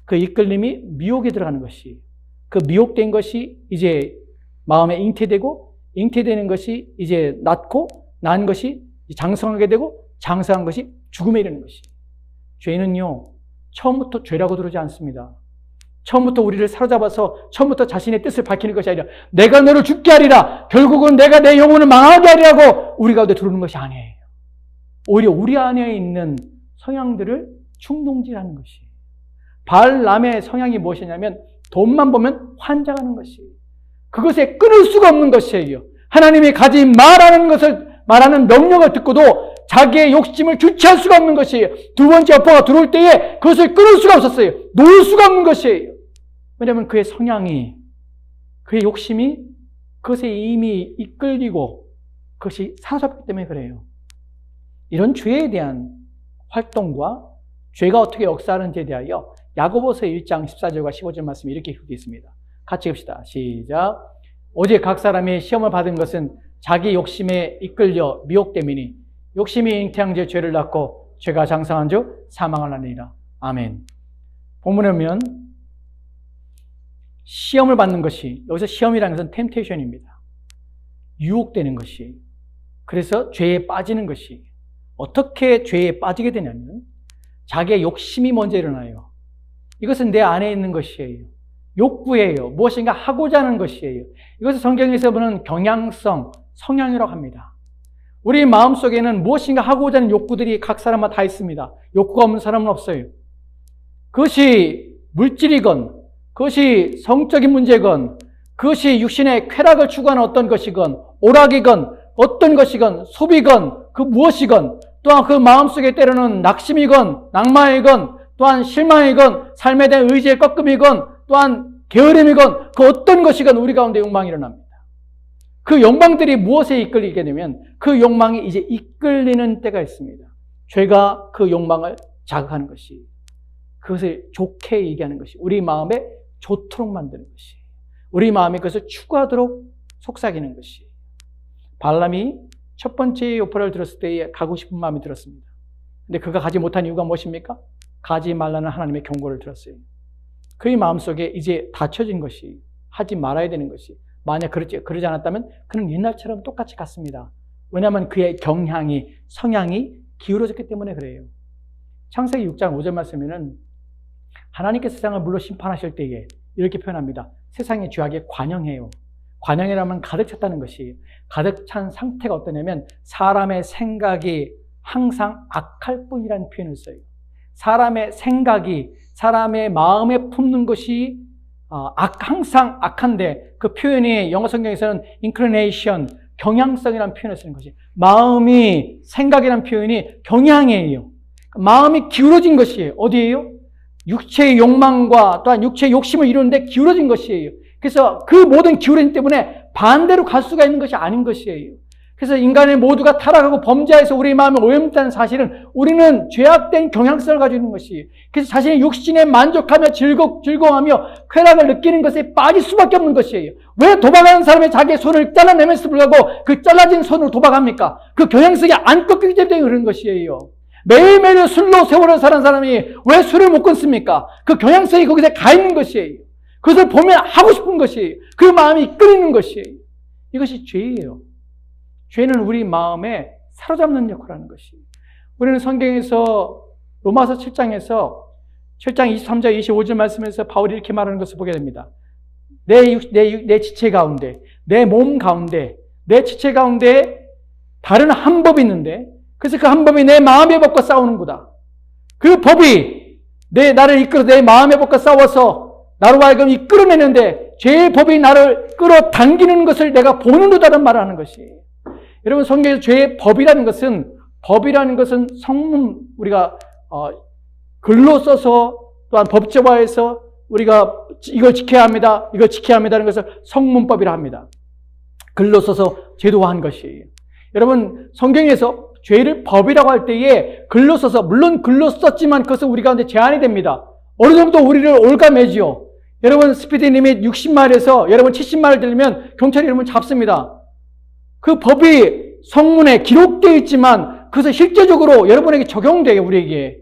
그 이끌림이 미혹에 들어가는 것이, 그 미혹된 것이 이제 마음에 잉태되고, 잉태되는 것이 이제 낳고, 난 것이 장성하게 되고, 장성한 것이 죽음에 이르는 것이. 죄는요, 처음부터 죄라고 들어오지 않습니다. 처음부터 우리를 사로잡아서 처음부터 자신의 뜻을 밝히는 것이 아니라, 내가 너를 죽게 하리라, 결국은 내가 내 영혼을 망하게 하리라고 우리 가운데 들어오는 것이 아니에요. 오히려 우리 안에 있는 성향들을 충동질하는 것이. 발람의 성향이 무엇이냐면, 돈만 보면 환장하는 것이에요. 그것에 끊을 수가 없는 것이에요. 하나님이 가지 말하는 명령을 듣고도 자기의 욕심을 주체할 수가 없는 것이에요. 두 번째 여파가 들어올 때에 그것을 끊을 수가 없었어요. 놓을 수가 없는 것이에요. 왜냐하면 그의 성향이, 그의 욕심이 그것에 이미 이끌리고 그것이 사로잡기 때문에 그래요. 이런 죄에 대한 활동과 죄가 어떻게 역사하는지에 대하여 야고보서 1장 14절과 15절 말씀이 이렇게 기록되어 있습니다. 같이 읽읍시다. 시작. 오직 각 사람이 시험을 받은 것은 자기 욕심에 이끌려 미혹됨이니 욕심이 잉태한 죄를 낳고 죄가 장성한 즉 사망을 하느니라. 아멘. 본문에 보면 시험을 받는 것이, 여기서 시험이라는 것은 템테이션입니다. 유혹되는 것이, 그래서 죄에 빠지는 것이. 어떻게 죄에 빠지게 되냐면 자기의 욕심이 먼저 일어나요. 이것은 내 안에 있는 것이에요. 욕구예요. 무엇인가 하고자 하는 것이에요. 이것을 성경에서 보는 경향성, 성향이라고 합니다. 우리 마음속에는 무엇인가 하고자 하는 욕구들이 각 사람마다 다 있습니다. 욕구가 없는 사람은 없어요. 그것이 물질이건, 그것이 성적인 문제건, 그것이 육신의 쾌락을 추구하는 어떤 것이건, 오락이건, 어떤 것이건, 소비건, 그 무엇이건, 또한 그 마음속에 때로는 낙심이건, 낭만이건, 또한 실망이건, 삶에 대한 의지의 꺾음이건, 또한 게으름이건, 그 어떤 것이건 우리 가운데 욕망이 일어납니다. 그 욕망들이 무엇에 이끌리게 되면 그 욕망이 이제 이끌리는 때가 있습니다. 죄가 그 욕망을 자극하는 것이, 그것을 좋게 얘기하는 것이, 우리 마음에 좋도록 만드는 것이, 우리 마음이 그것을 추구하도록 속삭이는 것이. 발람이 첫 번째 요파를 들었을 때에 가고 싶은 마음이 들었습니다. 근데 그가 가지 못한 이유가 무엇입니까? 가지 말라는 하나님의 경고를 들었어요. 그의 마음속에 이제 닫혀진 것이, 하지 말아야 되는 것이, 만약 그러지 않았다면 그는 옛날처럼 똑같이 갔습니다. 왜냐하면 그의 경향이, 성향이 기울어졌기 때문에 그래요. 창세기 6장 5절 말씀에는 하나님께서 세상을 물로 심판하실 때에 이렇게 표현합니다. 세상의 죄악에 관영해요. 관영이라면 가득 찼다는 것이, 가득 찬 상태가 어떠냐면 사람의 생각이 항상 악할 뿐이라는 표현을 써요. 사람의 생각이, 사람의 마음에 품는 것이 항상 악한데, 그 표현이 영어 성경에서는 inclination, 경향성이라는 표현을 쓰는 것이, 마음이, 생각이라는 표현이 경향이에요. 마음이 기울어진 것이에요. 어디에요? 육체의 욕망과 또한 육체의 욕심을 이루는데 기울어진 것이에요. 그래서 그 모든 기울어짐 때문에 반대로 갈 수가 있는 것이 아닌 것이에요. 그래서 인간의 모두가 타락하고 범죄해서 우리 마음이 오염됐다는 사실은 우리는 죄악된 경향성을 가지고 있는 것이에요. 그래서 자신의 육신에 만족하며 즐거워하며 쾌락을 느끼는 것에 빠질 수밖에 없는 것이에요. 왜 도박하는 사람이 자기의 손을 잘라내면서 불구하고 그 잘라진 손으로 도박합니까? 그 경향성이 안 꺾이기 때문에 그런 것이에요. 매일매일 술로 세월을 사는 사람이 왜 술을 못 끊습니까? 그 경향성이 거기서 가 있는 것이에요. 그것을 보면 하고 싶은 것이에요. 그 마음이 끌리는 것이에요. 이것이 죄예요. 죄는 우리 마음에 사로잡는 역할을 하는 것이에요. 우리는 성경에서 로마서 7장 23절 25절 말씀에서 바울이 이렇게 말하는 것을 보게 됩니다. 내 지체 가운데, 내 몸 가운데, 내 지체 가운데 다른 한 법이 있는데, 그래서 그 한 법이 내 마음의 법과 싸우는구나. 그 법이 나를 이끌어 내 마음의 법과 싸워서 나로 하여금 이끌어내는데 죄의 법이 나를 끌어당기는 것을 내가 보는도다라는 말을 하는 것이에요. 여러분, 성경에서 죄의 법이라는 것은 성문, 우리가 글로 써서 또한 법제화해서 우리가 이걸 지켜야 합니다, 이걸 지켜야 합니다라는 것을 성문법이라 합니다. 글로 써서 제도화한 것이에요. 여러분, 성경에서 죄를 법이라고 할 때에 글로 써서, 물론 글로 썼지만 그것은 우리 가운데 제한이 됩니다. 어느 정도 우리를 올가매지요. 여러분, 스피드 리밋 60마일에서 여러분 70마일 들면 경찰이 여러분 잡습니다. 그 법이 성문에 기록되어 있지만 그것이 실제적으로 여러분에게 적용돼요. 우리에게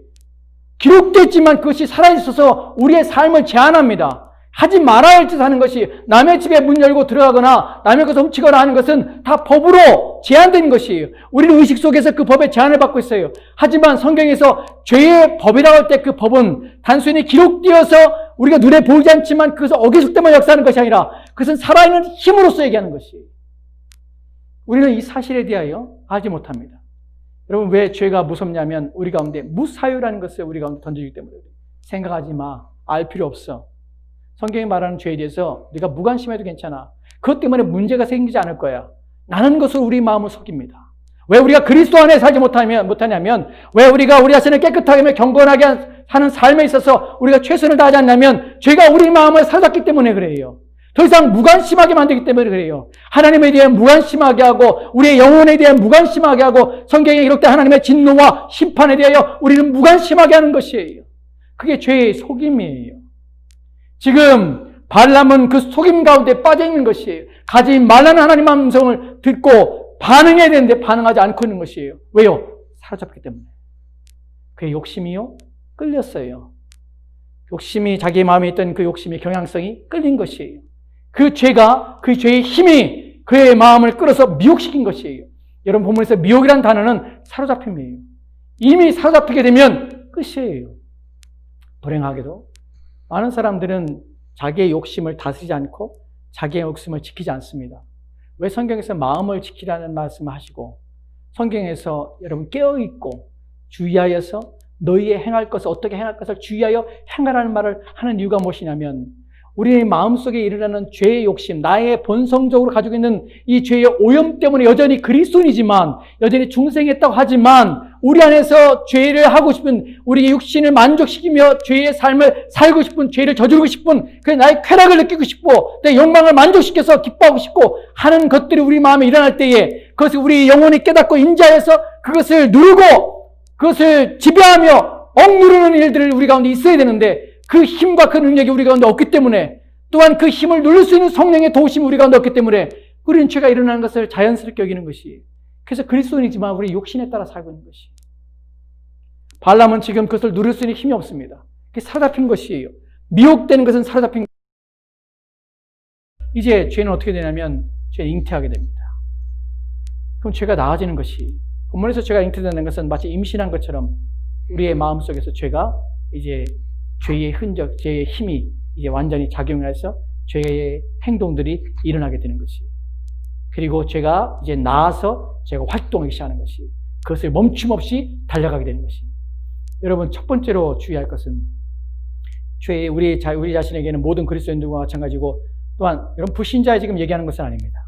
기록되어 있지만 그것이 살아있어서 우리의 삶을 제한합니다. 하지 말아야 할 짓을 하는 것이, 남의 집에 문 열고 들어가거나 남의 것을 훔치거나 하는 것은 다 법으로 제한된 것이에요. 우리는 의식 속에서 그 법에 제한을 받고 있어요. 하지만 성경에서 죄의 법이라고 할 때 그 법은 단순히 기록되어서 우리가 눈에 보이지 않지만 그것을 어기실 때만 역사하는 것이 아니라 그것은 살아있는 힘으로서 얘기하는 것이에요. 우리는 이 사실에 대하여 알지 못합니다. 여러분, 왜 죄가 무섭냐면 우리 가운데 무사유라는 것을 우리 가운데 던지기 때문에 그래요. 생각하지 마. 알 필요 없어. 성경이 말하는 죄에 대해서 네가 무관심해도 괜찮아. 그것 때문에 문제가 생기지 않을 거야. 라는 것으로 우리 마음을 속입니다. 왜 우리가 그리스도 안에 살지 못하냐면, 왜 우리가 우리 자신을 깨끗하게 하며 경건하게 사는 삶에 있어서 우리가 최선을 다하지 않냐면 죄가 우리 마음을 사로잡기 때문에 그래요. 더 이상 무관심하게 만들기 때문에 그래요. 하나님에 대해 무관심하게 하고 우리의 영혼에 대해 무관심하게 하고 성경에 기록된 하나님의 진노와 심판에 대하여 우리는 무관심하게 하는 것이에요. 그게 죄의 속임이에요. 지금 발람은 그 속임 가운데 빠져 있는 것이에요. 가지 말라는 하나님의 음성을 듣고 반응해야 되는데 반응하지 않고 있는 것이에요. 왜요? 사로잡기 때문에. 그의 욕심이요? 끌렸어요. 욕심이, 자기 마음에 있던 그 욕심의 경향성이 끌린 것이에요. 그 죄의 힘이 그의 마음을 끌어서 미혹시킨 것이에요. 여러분, 본문에서 미혹이라는 단어는 사로잡힘이에요. 이미 사로잡히게 되면 끝이에요. 불행하게도 많은 사람들은 자기의 욕심을 다스리지 않고 자기의 욕심을 지키지 않습니다. 왜 성경에서 마음을 지키라는 말씀을 하시고 성경에서 여러분 깨어있고 주의하여서 너희의 행할 것을, 어떻게 행할 것을 주의하여 행하라는 말을 하는 이유가 무엇이냐면, 우리의 마음속에 일어나는 죄의 욕심, 나의 본성적으로 가지고 있는 이 죄의 오염 때문에 여전히 그리스도인이지만, 여전히 중생했다고 하지만 우리 안에서 죄를 하고 싶은, 우리의 육신을 만족시키며 죄의 삶을 살고 싶은, 죄를 저지르고 싶은, 그 나의 쾌락을 느끼고 싶고 내 욕망을 만족시켜서 기뻐하고 싶고 하는 것들이 우리 마음에 일어날 때에 그것을 우리 영혼이 깨닫고 인지하여서 그것을 누르고 그것을 지배하며 억누르는 일들을 우리 가운데 있어야 되는데, 그 힘과 그 능력이 우리 가운데 없기 때문에, 또한 그 힘을 누릴 수 있는 성령의 도우심이 우리 가운데 없기 때문에 우리는 죄가 일어나는 것을 자연스럽게 여기는 것이, 그래서 그리스도인이지만 우리 욕심에 따라 살고 있는 것이. 발람은 지금 그것을 누릴 수 있는 힘이 없습니다. 그게 사로잡힌 것이에요. 미혹되는 것은 사로잡힌 것. 이제 죄는 어떻게 되냐면 죄는 잉태하게 됩니다. 그럼 죄가 나아지는 것이, 본문에서 죄가 잉태되는 것은 마치 임신한 것처럼 우리의 마음속에서 죄가 이제 죄의 흔적, 죄의 힘이 이제 완전히 작용해서 죄의 행동들이 일어나게 되는 것이, 그리고 죄가 이제 나아서 죄가 활동하기 시작하는 것이, 그것을 멈춤 없이 달려가게 되는 것이. 여러분, 첫 번째로 주의할 것은 죄의 우리 자신에게는 모든 그리스도인들과 마찬가지고, 또한 여러분 불신자에 지금 얘기하는 것은 아닙니다.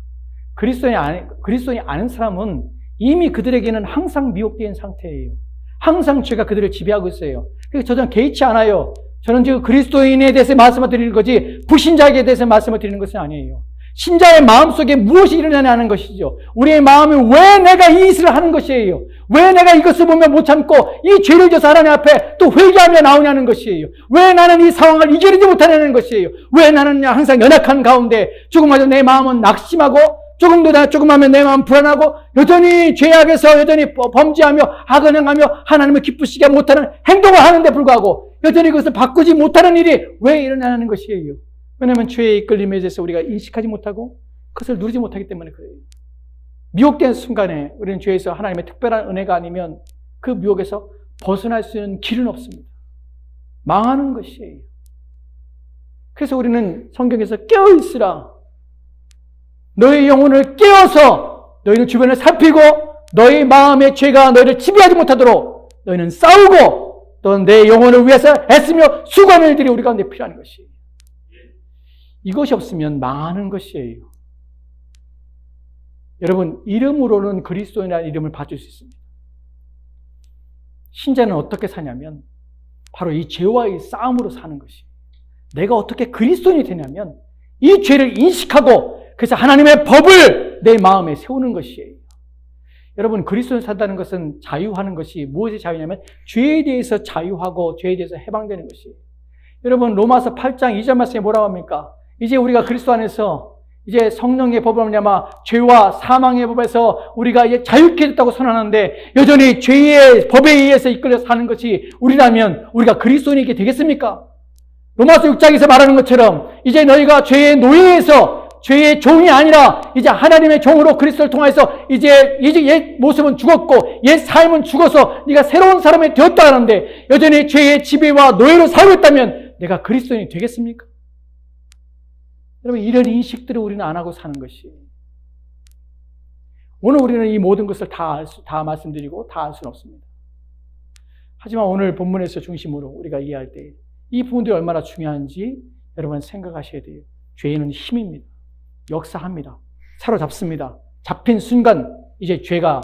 그리스도인이 아는 사람은 이미 그들에게는 항상 미혹되어 있는 상태예요. 항상 죄가 그들을 지배하고 있어요. 그래서 저는 개의치 않아요. 저는 지금 그리스도인에 대해서 말씀을 드리는 거지 불신자에게 대해서 말씀을 드리는 것은 아니에요. 신자의 마음속에 무엇이 일어나냐는 것이죠. 우리의 마음이 왜 내가 이 일을 하는 것이에요. 왜 내가 이것을 보면 못 참고 이 죄를 져서 하나님 앞에 또 회개하며 나오냐는 것이에요. 왜 나는 이 상황을 이겨내지 못하냐는 것이에요. 왜 나는 항상 연약한 가운데 조금마다 내 마음은 낙심하고 조금 하면 내 마음 불안하고 여전히 죄악에서 여전히 범죄하며 악언행하며 하나님을 기쁘시게 못하는 행동을 하는데 불구하고 여전히 그것을 바꾸지 못하는 일이 왜 일어나는 것이에요. 왜냐하면 죄의 이끌림에 대해서 우리가 인식하지 못하고 그것을 누리지 못하기 때문에 그래요. 미혹된 순간에 우리는 죄에서 하나님의 특별한 은혜가 아니면 그 미혹에서 벗어날 수 있는 길은 없습니다. 망하는 것이에요. 그래서 우리는 성경에서 깨어있으라. 너의 영혼을 깨워서 너희는 주변을 살피고 너희 마음의 죄가 너희를 지배하지 못하도록 너희는 싸우고 또 내 영혼을 위해서 애쓰며 수고하는 일들이 우리 가운데 필요한 것이에요. 이것이 없으면 망하는 것이에요. 여러분, 이름으로는 그리스도인이라는 이름을 받을 수 있습니다. 신자는 어떻게 사냐면 바로 이 죄와의 싸움으로 사는 것이에요. 내가 어떻게 그리스도인이 되냐면 이 죄를 인식하고 그래서 하나님의 법을 내 마음에 세우는 것이에요. 여러분, 그리스도인 산다는 것은 자유하는 것이 무엇이 자유냐면 죄에 대해서 자유하고 죄에 대해서 해방되는 것이에요. 여러분, 로마서 8장 2절 말씀에 뭐라고 합니까? 이제 우리가 그리스도 안에서 이제 성령의 법을 말미암아 죄와 사망의 법에서 우리가 이제 자유케 됐다고 선언하는데 여전히 죄의 법에 의해서 이끌려 사는 것이 우리라면 우리가 그리스도인에게 되겠습니까? 로마서 6장에서 말하는 것처럼 이제 너희가 죄의 노예에서 죄의 종이 아니라 이제 하나님의 종으로 그리스도를 통해서 이제 옛 모습은 죽었고 옛 삶은 죽어서 네가 새로운 사람이 되었다 하는데 여전히 죄의 지배와 노예로 살고 있다면 내가 그리스도인이 되겠습니까? 여러분, 이런 인식들을 우리는 안 하고 사는 것이에요. 오늘 우리는 이 모든 것을 다 말씀드리고 다 알 수는 없습니다. 하지만 오늘 본문에서 중심으로 우리가 이해할 때 이 부분들이 얼마나 중요한지 여러분 생각하셔야 돼요. 죄는 힘입니다. 역사합니다. 사로잡습니다. 잡힌 순간 이제 죄가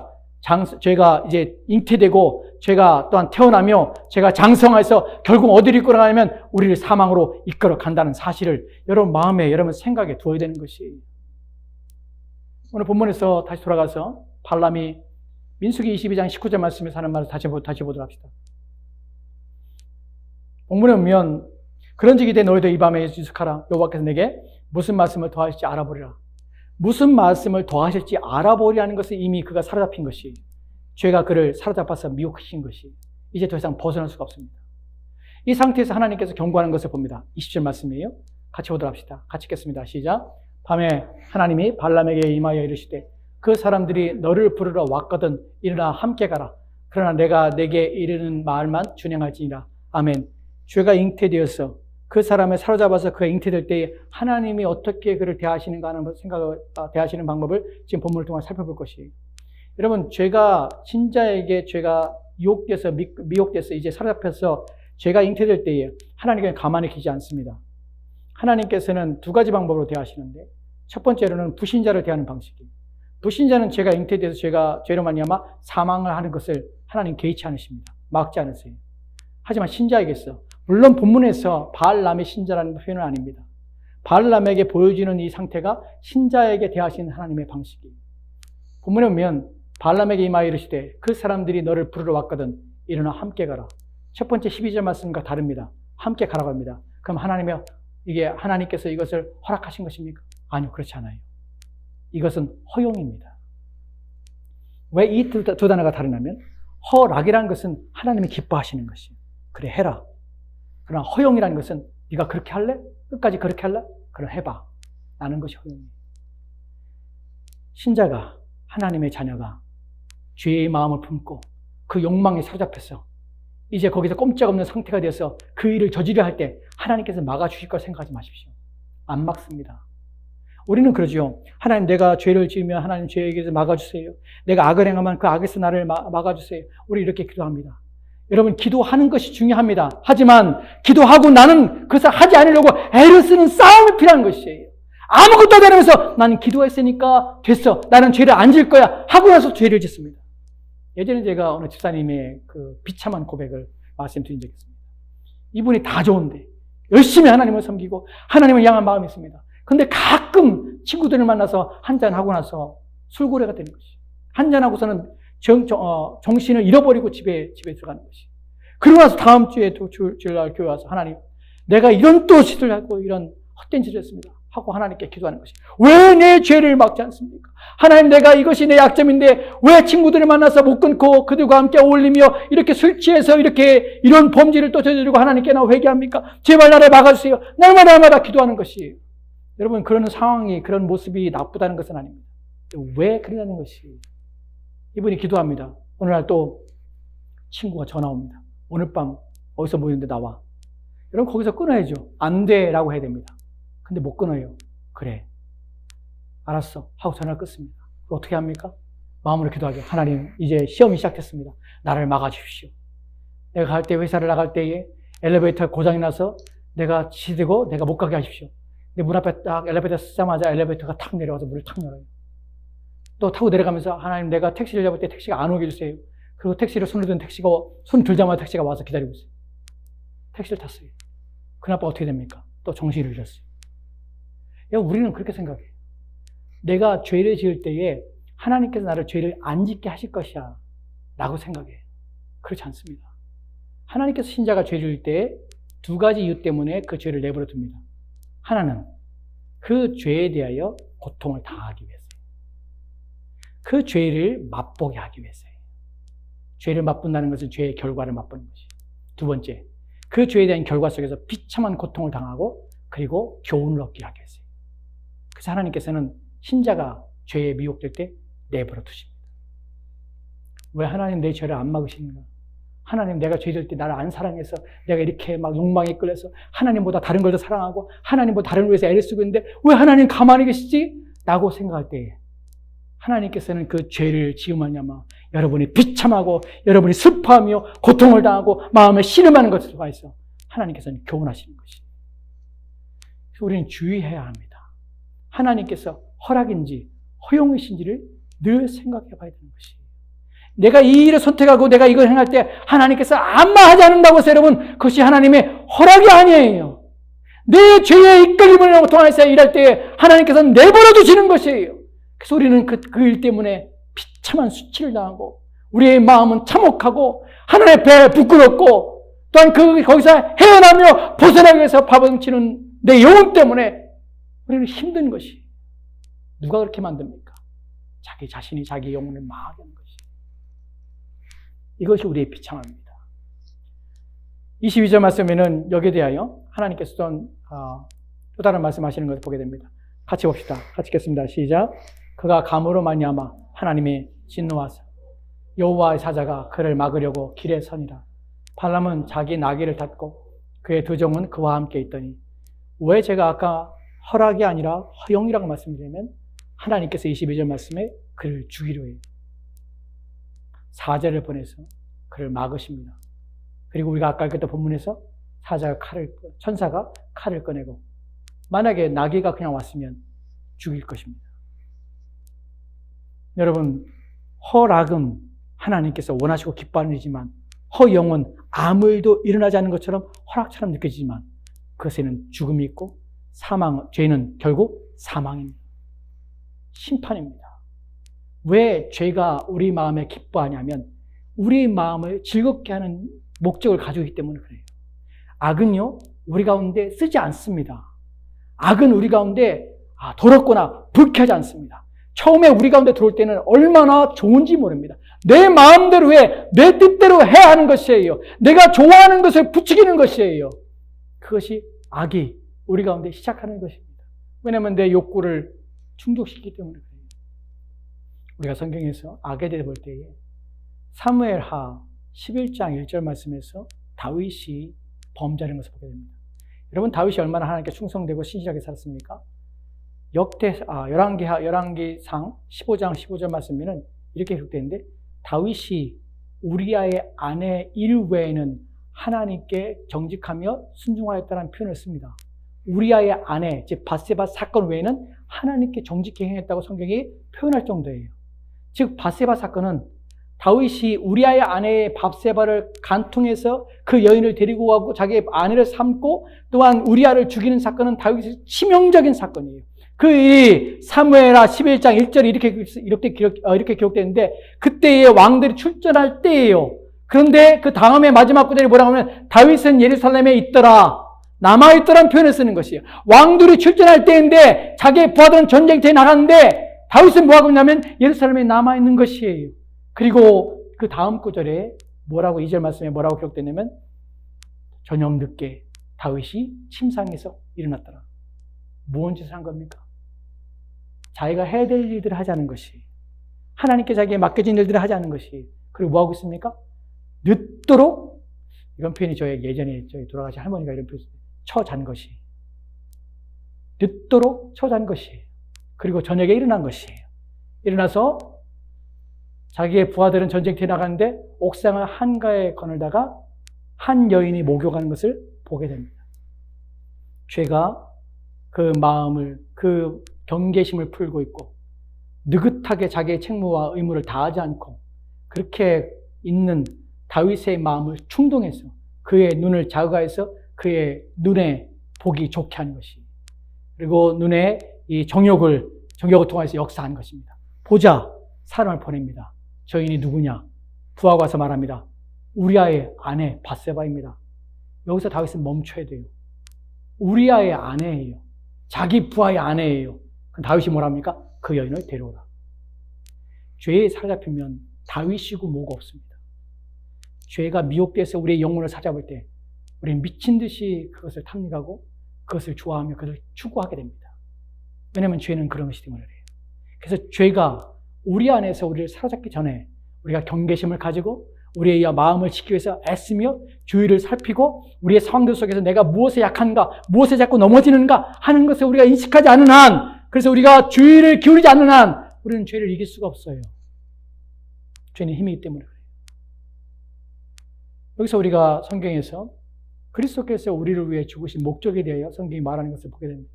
이제 잉태되고 죄가 또한 태어나며 죄가 장성해서 결국 어디로 이끌어 가냐면 우리를 사망으로 이끌어 간다는 사실을 여러분 마음에, 여러분 생각에 두어야 되는 것이에요. 오늘 본문에서 다시 돌아가서 발람이 민수기 22장 19절 말씀에서 하는 말을 다시 보도록 합시다. 본문에 보면 그런즉 이제 너희도 이 밤에 유숙하라. 여호와께서 내게 무슨 말씀을 더하실지 알아보리라. 무슨 말씀을 더하실지 알아보리라는 것은 이미 그가 사로잡힌 것이, 죄가 그를 사로잡아서 미혹하신 것이 이제 더 이상 벗어날 수가 없습니다. 이 상태에서 하나님께서 경고하는 것을 봅니다. 20절 말씀이에요. 같이 보도록 합시다. 같이 읽겠습니다. 시작. 밤에 하나님이 발람에게 임하여 이르시되 그 사람들이 너를 부르러 왔거든 일어나 함께 가라. 그러나 내가 내게 이르는 말만 준행할지니라. 아멘. 죄가 잉태되어서 그 사람을 사로잡아서 그가 잉태될 때에 하나님이 어떻게 그를 대하시는가 하는 생각을, 대하시는 방법을 지금 본문을 통해 살펴볼 것이에요. 여러분, 신자에게 죄가 미혹돼서 이제 사로잡혀서 죄가 잉태될 때에 하나님께는 가만히 계시지 않습니다. 하나님께서는 두 가지 방법으로 대하시는데 첫 번째로는 불신자를 대하는 방식이에요. 불신자는 죄가 잉태돼서 죄로 말미암아 사망을 하는 것을 하나님 개의치 않으십니다. 막지 않으세요. 하지만 신자에게서, 물론 본문에서 발람의 신자라는 표현은 아닙니다. 발람에게 보여지는 이 상태가 신자에게 대하시는 하나님의 방식이에요. 본문에 보면 발람에게 임하여 이르시되 그 사람들이 너를 부르러 왔거든 일어나 함께 가라. 첫 번째 12절 말씀과 다릅니다. 함께 가라고 합니다. 그럼 하나님께서 이것을 허락하신 것입니까? 아니요, 그렇지 않아요. 이것은 허용입니다. 왜 이 두 단어가 다르냐면 허락이라는 것은 하나님이 기뻐하시는 것이에요. 그래, 해라. 그러나 허용이라는 것은 네가 그렇게 할래? 끝까지 그렇게 할래? 그럼 해봐. 라는 것이 허용이에요. 신자가, 하나님의 자녀가 죄의 마음을 품고 그 욕망에 사로잡혀서 이제 거기서 꼼짝없는 상태가 되어서 그 일을 저지르려 할 때 하나님께서 막아주실 걸 생각하지 마십시오. 안 막습니다. 우리는 그러죠. 하나님, 내가 죄를 지으면 하나님 죄에게서 막아주세요. 내가 악을 행하면 그 악에서 나를 막아주세요. 우리 이렇게 기도합니다. 여러분, 기도하는 것이 중요합니다. 하지만 기도하고 나는 그것을 하지 않으려고 애를 쓰는 싸움이 필요한 것이에요. 아무것도 안 하면서 나는 기도했으니까 됐어. 나는 죄를 안 질 거야. 하고 나서 죄를 짓습니다. 예전에 제가 어느 집사님의 그 비참한 고백을 말씀드린 적이 있습니다. 이분이 다 좋은데 열심히 하나님을 섬기고 하나님을 향한 마음이 있습니다. 근데 가끔 친구들을 만나서 한잔하고 나서 술고래가 되는 것이. 한잔하고서는 정신을 잃어버리고 집에 들어가는 것이. 그러고 나서 다음 주에 주일날 교회 와서 하나님, 내가 이런 또 짓을 하고 이런 헛된 짓을 했습니다. 하고 하나님께 기도하는 것이. 왜 내 죄를 막지 않습니까? 하나님, 내가 이것이 내 약점인데 왜 친구들을 만나서 못 끊고 그들과 함께 어울리며 이렇게 술 취해서 이렇게 이런 범죄를 또 저지르고 하나님께 나 회개합니까? 제발 나를 막아주세요. 날마다 기도하는 것이에요. 여러분, 그런 상황이, 그런 모습이 나쁘다는 것은 아닙니다. 왜 그러냐는 것이. 이분이 기도합니다. 어느 날 또 친구가 전화 옵니다. 오늘 밤 어디서 모이는데 나와. 여러분, 거기서 끊어야죠. 안 돼라고 해야 됩니다. 근데 못 끊어요. 그래, 알았어 하고 전화를 끊습니다. 어떻게 합니까? 마음으로 기도하죠. 하나님, 이제 시험이 시작됐습니다. 나를 막아주십시오. 내가 갈 때, 회사를 나갈 때에 엘리베이터 고장이 나서 내가 지되고 내가 못 가게 하십시오. 내 문 앞에 딱 엘리베이터 쓰자마자 엘리베이터가 탁 내려와서 문을 탁 열어요. 또 타고 내려가면서 하나님, 내가 택시를 잡을 때 택시가 안 오게 해주세요. 그리고 택시를 손을 든 택시가, 손 들자마자 택시가 와서 기다리고 있어요. 택시를 탔어요. 그나마 어떻게 됩니까? 또 정신을 잃었어요. 우리는 그렇게 생각해요. 내가 죄를 지을 때에 하나님께서 나를 죄를 안 짓게 하실 것이야 라고 생각해요. 그렇지 않습니다. 하나님께서 신자가 죄를 지을 때 두 가지 이유 때문에 그 죄를 내버려 둡니다. 하나는 그 죄에 대하여 고통을 당하기 위해서요. 그 죄를 맛보게 하기 위해서요. 죄를 맛본다는 것은 죄의 결과를 맛보는 것이에요. 두 번째, 그 죄에 대한 결과 속에서 비참한 고통을 당하고 그리고 교훈을 얻게 하기 위해서요. 그래서 하나님께서는 신자가 죄에 미혹될 때 내버려 두십니다. 왜 하나님 내 죄를 안 막으시는가? 하나님, 내가 죄질 때 나를 안 사랑해서 내가 이렇게 막 욕망에 끌려서 하나님보다 다른 걸 더 사랑하고 하나님보다 다른 걸 위해서 애를 쓰고 있는데 왜 하나님 가만히 계시지? 라고 생각할 때 하나님께서는 그 죄를 지음하냐마 여러분이 비참하고 여러분이 슬퍼하며 고통을 당하고 마음에 신음하는 것을 통해서 하나님께서는 교훈하시는 것이에요. 그래서 우리는 주의해야 합니다. 하나님께서 허락인지 허용이신지를 늘 생각해 봐야 되는 것이에요. 내가 이 일을 선택하고 내가 이걸 행할 때 하나님께서 아무 하지 않는다고 해서 여러분, 그것이 하나님의 허락이 아니에요. 내 죄의 이끌림을 통해서 일할 때 하나님께서는 내버려 두시는 것이에요. 그래서 우리는 그 일 때문에 비참한 수치를 당하고 우리의 마음은 참혹하고 하나님의 배에 부끄럽고 또한 거기서 헤어나며 벗어나기 위해서 파방치는 내 영혼 때문에 우리는 힘든 것이. 누가 그렇게 만듭니까? 자기 자신이 자기 영혼을 망하게 하는 것이. 이것이 우리의 비참함입니다. 22절 말씀에는 여기에 대하여 하나님께서 또 다른 말씀하시는 것을 보게 됩니다. 같이 봅시다. 같이 읽겠습니다. 시작. 그가 감으로 말미암아 하나님의 진노하사 여호와의 사자가 그를 막으려고 길에 서니라. 발람은 자기 나귀를 탔고 그의 두 종은 그와 함께 있더니. 왜 제가 아까 허락이 아니라 허용이라고 말씀드리면 하나님께서 22절 말씀에 그를 죽이려 해요. 사자를 보내서 그를 막으십니다. 그리고 우리가 아까 읽었던 본문에서 천사가 칼을 꺼내고 만약에 나귀가 그냥 왔으면 죽일 것입니다. 여러분, 허락은 하나님께서 원하시고 기뻐하는 일이지만 허용은 아무 일도 일어나지 않는 것처럼 허락처럼 느껴지지만 그것에는 죽음이 있고 죄는 결국 사망입니다. 심판입니다. 왜 죄가 우리 마음에 기뻐하냐면 우리 마음을 즐겁게 하는 목적을 가지고 있기 때문에 그래요. 악은요, 우리 가운데 쓰지 않습니다. 악은 우리 가운데 더럽거나 불쾌하지 않습니다. 처음에 우리 가운데 들어올 때는 얼마나 좋은지 모릅니다. 내 마음대로 해, 내 뜻대로 해야 하는 것이에요. 내가 좋아하는 것을 부추기는 것이에요. 그것이 악이 우리 가운데 시작하는 것입니다. 왜냐하면 내 욕구를 충족시키기 때문에 그래요. 우리가 성경에서 악에 대해 볼 때에 사무엘하 11장 1절 말씀에서 다윗이 범죄하는 것을 보게 됩니다. 여러분, 다윗이 얼마나 하나님께 충성되고 신실하게 살았습니까? 열왕기상 15장 15절 말씀에는 이렇게 기록되는데, 다윗이 우리아의 아내 일 외에는 하나님께 정직하며 순종하였다는 표현을 씁니다. 우리아의 아내, 즉 밧세바 사건 외에는 하나님께 정직히 행했다고 성경이 표현할 정도예요. 즉 밧세바 사건은 다윗이 우리아의 아내의 밧세바를 간통해서 그 여인을 데리고 가고 자기의 아내를 삼고 또한 우리아를 죽이는 사건은 다윗의 치명적인 사건이에요. 그 일이 사무엘하 11장 1절이 이렇게 기록되는데, 그때의 왕들이 출전할 때예요. 그런데 그 다음에 마지막 구절이 뭐라고 하면 다윗은 예루살렘에 있더라, 남아있더라는 표현을 쓰는 것이에요. 왕들이 출전할 때인데 자기의 부하들은 전쟁터에 나갔는데 다윗은 뭐하고 있냐면 예루살렘에 남아있는 것이에요. 그리고 그 다음 구절에 뭐라고, 2절 말씀에 뭐라고 기록되냐면 저녁 늦게 다윗이 침상에서 일어났더라. 무슨 짓을 한 겁니까? 자기가 해야 될 일들을 하지 않은 것이, 하나님께 자기에 맡겨진 일들을 하지 않은 것이, 그리고 뭐하고 있습니까? 늦도록, 이런 표현이 저희 예전에 저희 돌아가신 할머니가 이런 표현, 처잔 것이, 늦도록 처잔 것이, 그리고 저녁에 일어난 것이에요. 일어나서 자기의 부하들은 전쟁터에 나가는데 옥상을 한가에 거늘다가 한 여인이 목욕하는 것을 보게 됩니다. 죄가 그 마음을, 그 경계심을 풀고 있고 느긋하게 자기의 책무와 의무를 다하지 않고 그렇게 있는 다윗의 마음을 충동해서 그의 눈을 자극해서 그의 눈에 보기 좋게 하는 것이, 그리고 눈에 이 정욕을 통해서 역사하는 것입니다. 보자, 사람을 보냅니다. 저인이 누구냐? 부하가 와서 말합니다. 우리아의 아내 밧세바입니다. 여기서 다윗은 멈춰야 돼요. 우리아의 아내예요. 자기 부하의 아내예요. 그럼 다윗이 뭐랍니까? 그 여인을 데려오라. 죄에 사로잡히면 다윗이고 뭐가 없습니다. 죄가 미혹돼서 우리의 영혼을 사잡을 때 우리는 미친 듯이 그것을 탐닉하고 그것을 좋아하며 그것을 추구하게 됩니다. 왜냐하면 죄는 그런 것이 때문에 그래요. 그래서 죄가 우리 안에서 우리를 사로잡기 전에 우리가 경계심을 가지고 우리의 마음을 지키기 위해서 애쓰며 주위를 살피고 우리의 상황들 속에서 내가 무엇에 약한가, 무엇에 자꾸 넘어지는가 하는 것을 우리가 인식하지 않는 한, 그래서 우리가 주의를 기울이지 않는 한 우리는 죄를 이길 수가 없어요. 죄는 힘이기 때문에 그래요. 여기서 우리가 성경에서 그리스도께서 우리를 위해 죽으신 목적에 대하여 성경이 말하는 것을 보게 됩니다.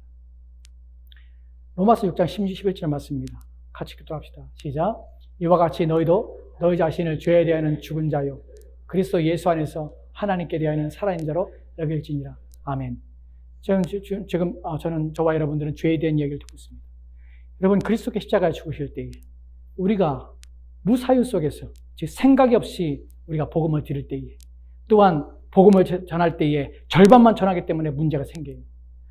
로마서 6장 11절 말씀입니다. 같이 기도합시다. 시작. 이와 같이 너희도 너희 자신을 죄에 대하여는 죽은 자요 그리스도 예수 안에서 하나님께 대하여는 살아있는 자로 여길지니라. 아멘. 저는 저와 여러분들은 죄에 대한 이야기를 듣고 있습니다. 여러분, 그리스도께 십자가에 죽으실 때에 우리가 무사유 속에서, 즉 생각이 없이 우리가 복음을 들을 때에, 또한 복음을 전할 때에 절반만 전하기 때문에 문제가 생겨요.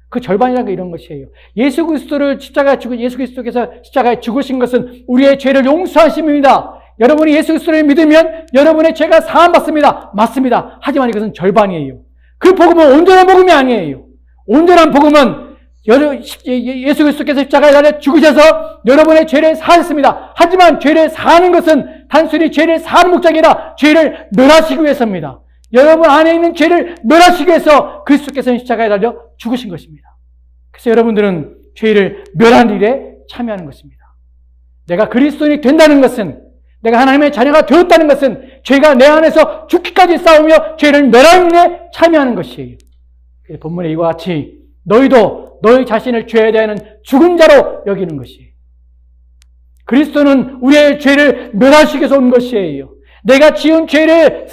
그 절반이라는 게 이런 것이에요. 예수 그리스도께서 십자가에 죽으신 것은 우리의 죄를 용서하심입니다. 여러분이 예수 그리스도를 믿으면 여러분의 죄가 사함받습니다. 맞습니다. 하지만 이것은 절반이에요. 그 복음은 온전한 복음이 아니에요. 온전한 복음은 예수 그리스도께서 십자가에 달려 죽으셔서 여러분의 죄를 사하셨습니다. 하지만 죄를 사하는 것은 단순히 죄를 사하는 목적이 아니라 죄를 멸하시기 위해서입니다. 여러분 안에 있는 죄를 멸하시기 위해서 그리스도께서는 십자가에 달려 죽으신 것입니다. 그래서 여러분들은 죄를 멸하는 일에 참여하는 것입니다. 내가 그리스도인이 된다는 것은, 내가 하나님의 자녀가 되었다는 것은 죄가 내 안에서 죽기까지 싸우며 죄를 멸하는 일에 참여하는 것이에요. 그래서 본문에 이와 같이 너희도 너희 자신을 죄에 대하여는 죽은 자로 여기는 것이에요. 그리스도는 우리의 죄를 멸하시기 위해서 온 것이에요. 내가 지은 죄를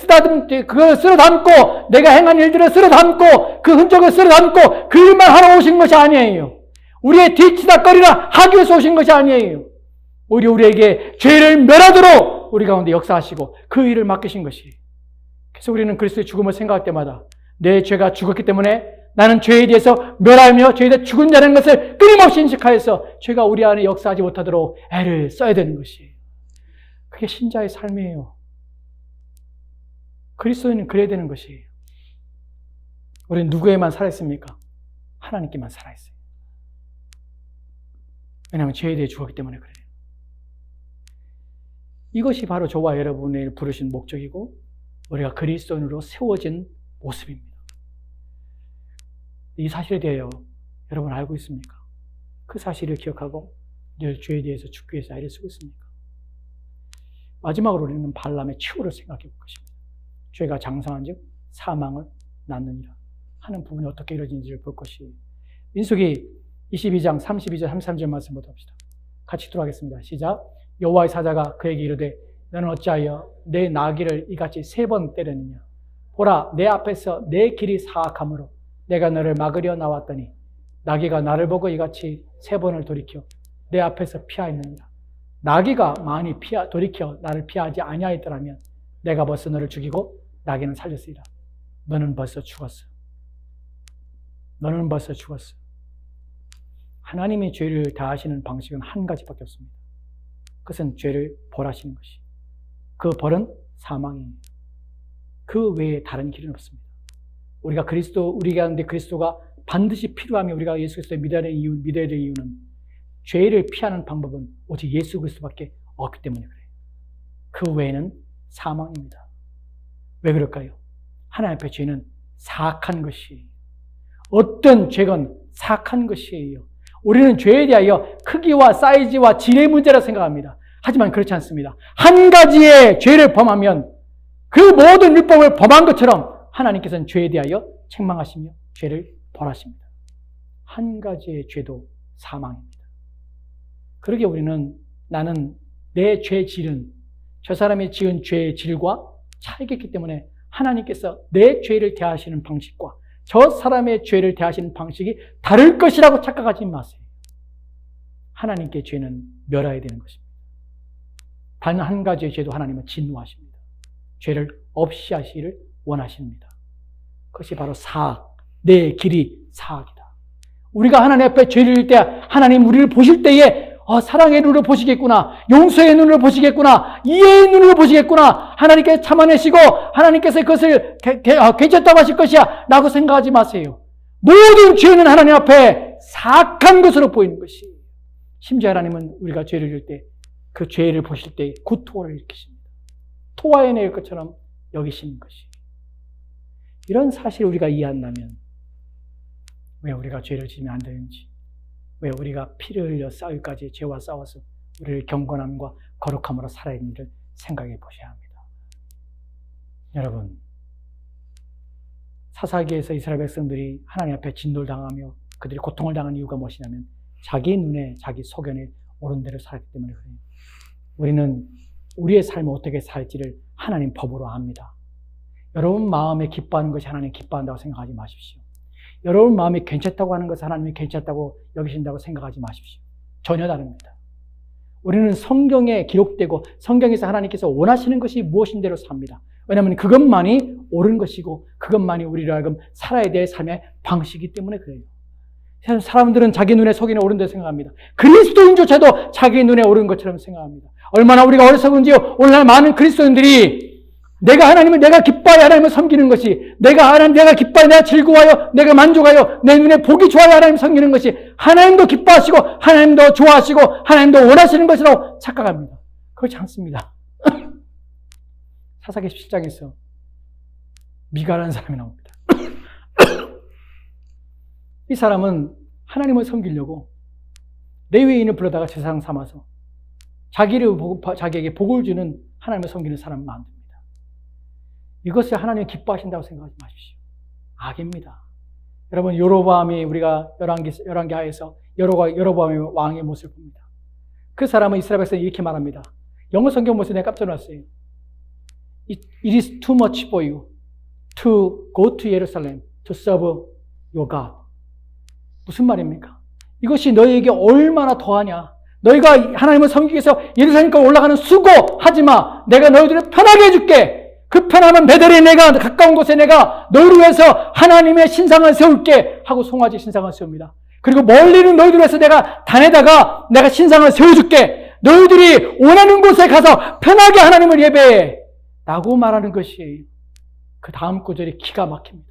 그걸 쓸어 담고, 내가 행한 일들을 쓸어 담고, 그 흔적을 쓸어 담고, 그 일만 하러 오신 것이 아니에요. 우리의 뒤치다거리나 하기 위해서 오신 것이 아니에요. 오히려 우리에게 죄를 멸하도록 우리 가운데 역사하시고 그 일을 맡기신 것이에요. 그래서 우리는 그리스도의 죽음을 생각할 때마다 내 죄가 죽었기 때문에 나는 죄에 대해서 멸하며 죄에 대해 죽은 자라는 것을 끊임없이 인식하여서 죄가 우리 안에 역사하지 못하도록 애를 써야 되는 것이에요. 그게 신자의 삶이에요. 그리스도인은 그래야 되는 것이에요. 우리는 누구에만 살아있습니까? 하나님께만 살아있어요. 왜냐하면 죄에 대해 죽었기 때문에 그래요. 이것이 바로 저와 여러분을 부르신 목적이고 우리가 그리스도인으로 세워진 모습입니다. 이 사실에 대하여 여러분 알고 있습니까? 그 사실을 기억하고 늘 죄에 대해서 죽기 위해서 애를 쓰고 있습니까? 마지막으로 우리는 발람의 최후를 생각해 볼 것입니다. 죄가 장성한 즉 사망을 낳느니라 하는 부분이 어떻게 이루어지는지를 볼 것이에요. 민수기 22장 32절 33절 말씀부터 봅시다. 같이 들어가겠습니다. 시작. 여호와의 사자가 그에게 이르되 너는 어찌하여 내 나귀를 이같이 3번 때렸느냐. 보라 내 앞에서 내 길이 사악하므로 내가 너를 막으려 나왔더니 나귀가 나를 보고 이같이 3번을 돌이켜 내 앞에서 피하였느니라. 나귀가 많이 돌이켜 나를 피하지 아니하였더라면 내가 벌써 너를 죽이고 나귀는 살렸으리라. 너는 벌써 죽었어. 너는 벌써 죽었어. 하나님이 죄를 다하시는 방식은 한 가지밖에 없습니다. 그것은 죄를 벌하시는 것이. 그 벌은 사망이에요. 그 외에 다른 길은 없습니다. 우리가 가운데 그리스도가 반드시 필요하며 우리가 예수 그리스도를 믿어야 될 이유는 죄를 피하는 방법은 오직 예수 그리스도밖에 없기 때문에 그래요. 그 외에는 사망입니다. 왜 그럴까요? 하나님 앞에 죄는 사악한 것이에요. 어떤 죄건 사악한 것이에요. 우리는 죄에 대하여 크기와 사이즈와 질의 문제라 생각합니다. 하지만 그렇지 않습니다. 한 가지의 죄를 범하면 그 모든 율법을 범한 것처럼 하나님께서는 죄에 대하여 책망하시며 죄를 벌하십니다. 한 가지의 죄도 사망입니다. 그러기에 우리는 나는 내 죄 질은 저 사람이 지은 죄의 질과 차이겠기 때문에 하나님께서 내 죄를 대하시는 방식과 저 사람의 죄를 대하시는 방식이 다를 것이라고 착각하지 마세요. 하나님께 죄는 멸해야 되는 것입니다. 단 한 가지의 죄도 하나님은 진노하십니다. 죄를 없이 하시기를 원하십니다. 그것이 바로 사악, 내 길이 사악이다. 우리가 하나님 앞에 죄를 질 때 하나님 우리를 보실 때에 사랑의 눈으로 보시겠구나, 용서의 눈으로 보시겠구나, 이해의 눈으로 보시겠구나, 하나님께서 참아내시고 하나님께서 그것을 괜찮다고 하실 것이야 라고 생각하지 마세요. 모든 죄는 하나님 앞에 사악한 것으로 보이는 것이. 심지어 하나님은 우리가 죄를 질 때 그 죄를 보실 때 구토를 일으키십니다. 토화해낼 것처럼 여기시는 것이. 이런 사실을 우리가 이해한다면 왜 우리가 죄를 지으면 안 되는지, 왜 우리가 피를 흘려 싸울까지 죄와 싸워서 우리를 경건함과 거룩함으로 살아야 하는지를 생각해 보셔야 합니다. 여러분, 사사기에서 이스라엘 백성들이 하나님 앞에 진노를 당하며 그들이 고통을 당한 이유가 무엇이냐면 자기 눈에 자기 소견에 옳은 대로 살았기 때문에 그래요. 우리는 우리의 삶을 어떻게 살지를 하나님 법으로 압니다. 여러분 마음에 기뻐하는 것이 하나님 기뻐한다고 생각하지 마십시오. 여러분 마음이 괜찮다고 하는 것을 하나님이 괜찮다고 여기신다고 생각하지 마십시오. 전혀 다릅니다. 우리는 성경에 기록되고 성경에서 하나님께서 원하시는 것이 무엇인대로 삽니다. 왜냐하면 그것만이 옳은 것이고 그것만이 우리로 하여금 살아야 될 삶의 방식이기 때문에 그래요. 사람들은 자기 눈에 속이는 옳은 대로 생각합니다. 그리스도인조차도 자기 눈에 옳은 것처럼 생각합니다. 얼마나 우리가 어리석은지요. 오늘날 많은 그리스도인들이 내가 기뻐하여 하나님을 섬기는 것이, 내가 기뻐하여, 내가 즐거워하여, 내가 만족하여, 내 눈에 복이 좋아요 하나님을 섬기는 것이 하나님도 기뻐하시고 하나님도 좋아하시고 하나님도 원하시는 것이라고 착각합니다. 그렇지 않습니다. 사사기 17장에서 미가라는 사람이 나옵니다. 이 사람은 하나님을 섬기려고 레위인을 불러다가 제사장 삼아서 자기에게 복을 주는 하나님을 섬기는 사람을 만듭니다. 이것을 하나님이 기뻐하신다고 생각하지 마십시오. 악입니다. 여러분, 여로보암이 우리가 열왕기하에서 여로보암의 왕의 모습을 봅니다. 그 사람은 이스라엘 백성이 이렇게 말합니다. 영어 성경 보면서 내가 깜짝 놀랐어요. It is too much for you to go to Jerusalem to serve your God. 무슨 말입니까? 이것이 너희에게 얼마나 더하냐. 너희가 하나님을 섬기기 위해서 예루살렘까지 올라가는 수고하지 마. 내가 너희들을 편하게 해줄게. 그 편하면 베델에 내가 가까운 곳에 내가 너희를 위해서 하나님의 신상을 세울게 하고 송아지 신상을 세웁니다. 그리고 멀리는 너희들 위해서 내가 단에다가 내가 신상을 세워줄게. 너희들이 원하는 곳에 가서 편하게 하나님을 예배해 라고 말하는 것이에요. 그 다음 구절이 기가 막힙니다.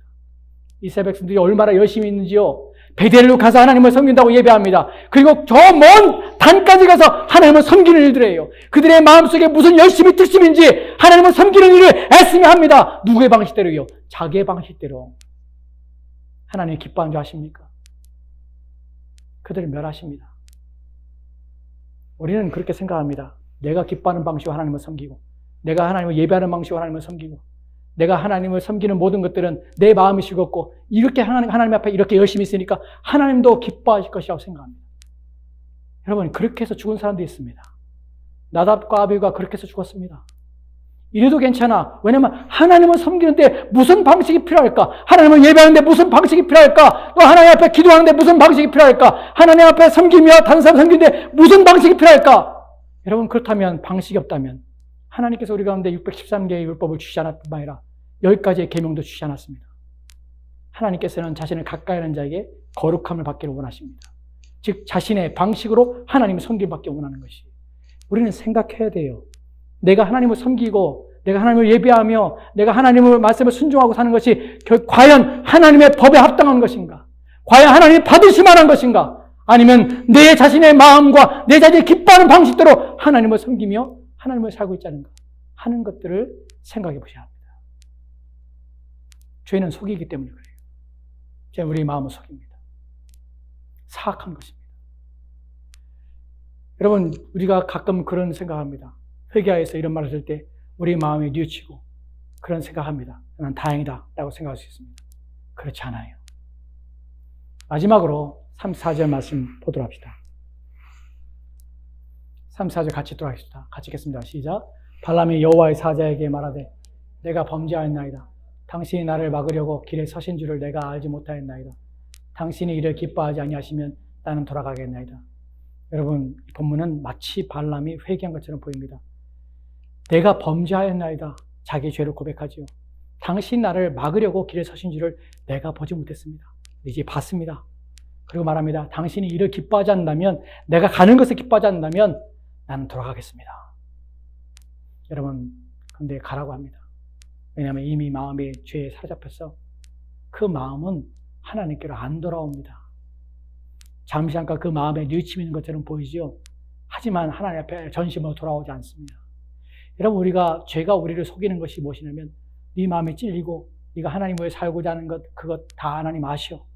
이스라엘 백성들이 얼마나 열심히 있는지요. 베델로 가서 하나님을 섬긴다고 예배합니다. 그리고 저 먼 단까지 가서 하나님을 섬기는 일들이에요. 그들의 마음속에 무슨 열심히 특심인지 하나님을 섬기는 일을 애쓰며 합니다. 누구의 방식대로요? 자기의 방식대로. 하나님 기뻐하는 줄 아십니까? 그들을 멸하십니다. 우리는 그렇게 생각합니다. 내가 기뻐하는 방식으로 하나님을 섬기고, 내가 하나님을 예배하는 방식으로 하나님을 섬기고, 내가 하나님을 섬기는 모든 것들은 내 마음이 즐겁고, 이렇게 하나님 앞에 이렇게 열심히 있으니까 하나님도 기뻐하실 것이라고 생각합니다. 여러분, 그렇게 해서 죽은 사람도 있습니다. 나답과 아비후가 그렇게 해서 죽었습니다. 이래도 괜찮아. 왜냐면 하나님을 섬기는데 무슨 방식이 필요할까? 하나님을 예배하는데 무슨 방식이 필요할까? 또 하나님 앞에 기도하는데 무슨 방식이 필요할까? 하나님 앞에 섬기며 다른 사람 섬기는데 무슨 방식이 필요할까? 여러분, 그렇다면 방식이 없다면 하나님께서 우리 가운데 613개의 율법을 주시지 않았던 뿐 아니라 10가지의 계명도 주시지 않았습니다. 하나님께서는 자신을 가까이 하는 자에게 거룩함을 받기를 원하십니다. 즉 자신의 방식으로 하나님을 섬김을 받기 원하는 것이. 우리는 생각해야 돼요. 내가 하나님을 섬기고 내가 하나님을 예배하며 내가 하나님의 말씀을 순종하고 사는 것이 과연 하나님의 법에 합당한 것인가? 과연 하나님이 받으실 만한 것인가? 아니면 내 자신의 마음과 내 자신이 기뻐하는 방식대로 하나님을 섬기며 하나님을 살고 있지 않은가 하는 것들을 생각해 보셔야 합니다. 죄는 속이기 때문에 그래요. 죄는 우리 마음을 속입니다. 사악한 것입니다. 여러분, 우리가 가끔 그런 생각합니다. 회개하여서 이런 말을 할 때 우리 마음이 뉘우치고 그런 생각합니다. 난 다행이다 라고 생각할 수 있습니다. 그렇지 않아요. 마지막으로 3, 4절 말씀 보도록 합시다. 3, 4절 같이 읽도록 하겠습니다. 같이 읽겠습니다. 시작. 발람이 여호와의 사자에게 말하되 내가 범죄하였나이다. 당신이 나를 막으려고 길에 서신 줄을 내가 알지 못하였나이다. 당신이 이를 기뻐하지 아니하시면 나는 돌아가겠나이다. 여러분, 이 본문은 마치 발람이 회개한 것처럼 보입니다. 내가 범죄하였나이다. 자기 죄를 고백하지요. 당신 나를 막으려고 길에 서신 줄을 내가 보지 못했습니다. 이제 봤습니다. 그리고 말합니다. 당신이 이를 기뻐하지 않는다면, 내가 가는 것을 기뻐하지 않는다면 나는 돌아가겠습니다. 여러분, 근데 가라고 합니다. 왜냐하면 이미 마음의 죄에 사로잡혀서 그 마음은 하나님께로 안 돌아옵니다. 잠시 잠깐 그 마음에 뉘우침이 있는 것처럼 보이지요. 하지만 하나님 앞에 전심으로 돌아오지 않습니다. 여러분, 죄가 우리를 속이는 것이 무엇이냐면 네 마음이 찔리고 네가 하나님 외에 살고자 하는 것, 그것 다 하나님 아시오.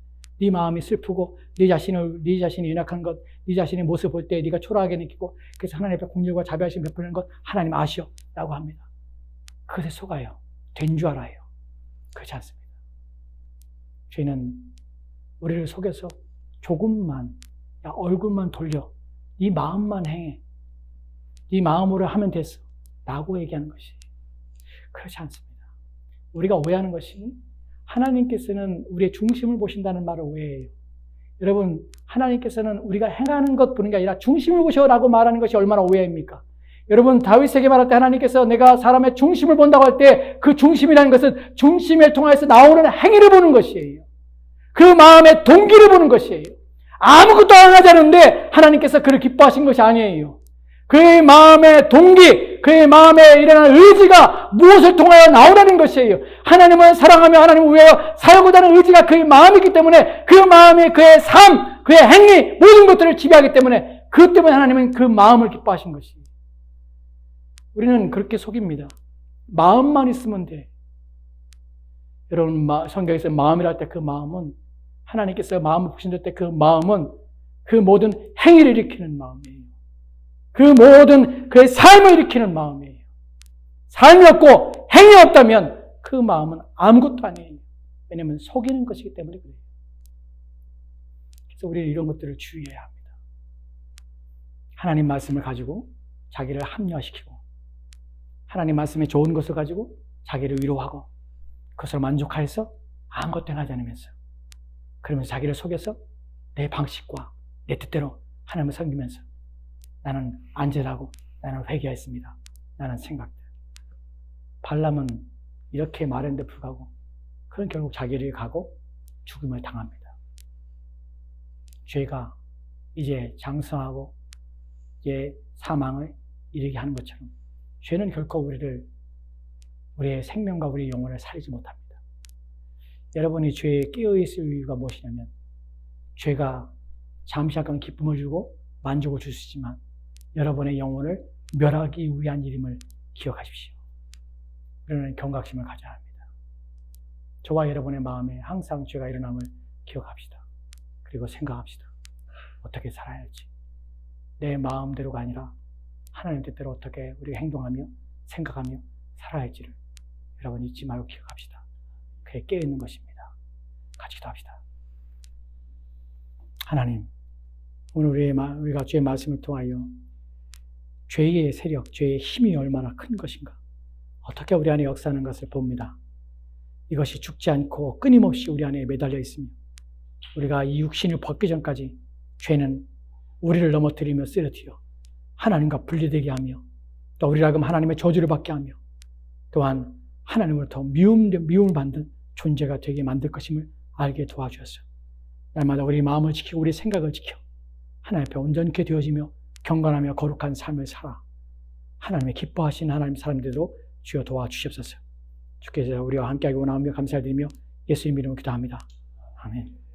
네 마음이 슬프고 네 자신이 연약한 것, 네 자신의 모습을 볼 때 네가 초라하게 느끼고 그래서 하나님 앞에 공률과 자비하심 베푸는 것 하나님 아시오 라고 합니다. 그것에 속아요. 된 줄 알아요. 그렇지 않습니다. 죄는 우리를 속여서 조금만, 야, 얼굴만 돌려, 네 마음만 행해, 네 마음으로 하면 됐어 라고 얘기하는 것이 그렇지 않습니다. 우리가 오해하는 것이 하나님께서는 우리의 중심을 보신다는 말을 오해해요. 여러분, 하나님께서는 우리가 행하는 것 보는 게 아니라 중심을 보셔라고 말하는 것이 얼마나 오해입니까? 여러분, 다윗에게 말할 때 하나님께서 내가 사람의 중심을 본다고 할 때 그 중심이라는 것은 중심을 통해서 나오는 행위를 보는 것이에요. 그 마음의 동기를 보는 것이에요. 아무것도 안 하지 않는데 하나님께서 그를 기뻐하신 것이 아니에요. 그의 마음의 동기, 그의 마음에 일어나는 의지가 무엇을 통하여 나오라는 것이에요. 하나님을 사랑하며 하나님을 위하여 살고자 하는 의지가 그의 마음이기 때문에 그 마음이 그의 삶, 그의 행위, 모든 것들을 지배하기 때문에 그것 때문에 하나님은 그 마음을 기뻐하신 것이에요. 우리는 그렇게 속입니다. 마음만 있으면 돼. 여러분, 성경에서 마음이라 할 때 그 마음은 하나님께서 마음을 부신 때 그 마음은 그 모든 행위를 일으키는 마음이에요. 그 모든 그의 삶을 일으키는 마음이에요. 삶이 없고 행위 없다면 그 마음은 아무것도 아니에요. 왜냐하면 속이는 것이기 때문에 그래요. 그래서 우리는 이런 것들을 주의해야 합니다. 하나님 말씀을 가지고 자기를 합리화시키고 하나님 말씀에 좋은 것을 가지고 자기를 위로하고 그것을 만족하여서 아무것도 행하지 않으면서 그러면서 자기를 속여서 내 방식과 내 뜻대로 하나님을 섬기면서 나는 안전하고 나는 회개했습니다. 나는 생각들. 발람은 이렇게 말했는데 불구하고 그는 결국 자기를 가고 죽음을 당합니다. 죄가 이제 장성하고 사망을 이르게 하는 것처럼 죄는 결코 우리의 생명과 우리의 영혼을 살리지 못합니다. 여러분이 죄에 깨어있을 이유가 무엇이냐면 죄가 잠시 약간 기쁨을 주고 만족을 줄 수 있지만 여러분의 영혼을 멸하기 위한 일임을 기억하십시오. 우리는 경각심을 가져야 합니다. 저와 여러분의 마음에 항상 죄가 일어남을 기억합시다. 그리고 생각합시다. 어떻게 살아야 할지. 내 마음대로가 아니라 하나님 뜻대로 어떻게 우리가 행동하며 생각하며 살아야 할지를 여러분 잊지 말고 기억합시다. 그에 깨어있는 것입니다. 같이 기도합시다. 하나님, 오늘 우리가 주의 말씀을 통하여 죄의 세력, 죄의 힘이 얼마나 큰 것인가, 어떻게 우리 안에 역사하는 것을 봅니다. 이것이 죽지 않고 끊임없이 우리 안에 매달려 있으며 우리가 이 육신을 벗기 전까지 죄는 우리를 넘어뜨리며 쓰러뜨려 하나님과 분리되게 하며 또 우리를 하여금 하나님의 저주를 받게 하며 또한 하나님으로부터 미움을 받는 존재가 되게 만들 것임을 알게 도와주었어요. 날마다 우리 마음을 지키고 우리 생각을 지켜 하나님 앞에 온전케 되어지며 경건하며 거룩한 삶을 살아 하나님의 기뻐하시는 하나님 사람들로 주여 도와주시옵소서. 주께서 우리와 함께하기 원하며 감사드리며 예수님 이름으로 기도합니다. 아멘.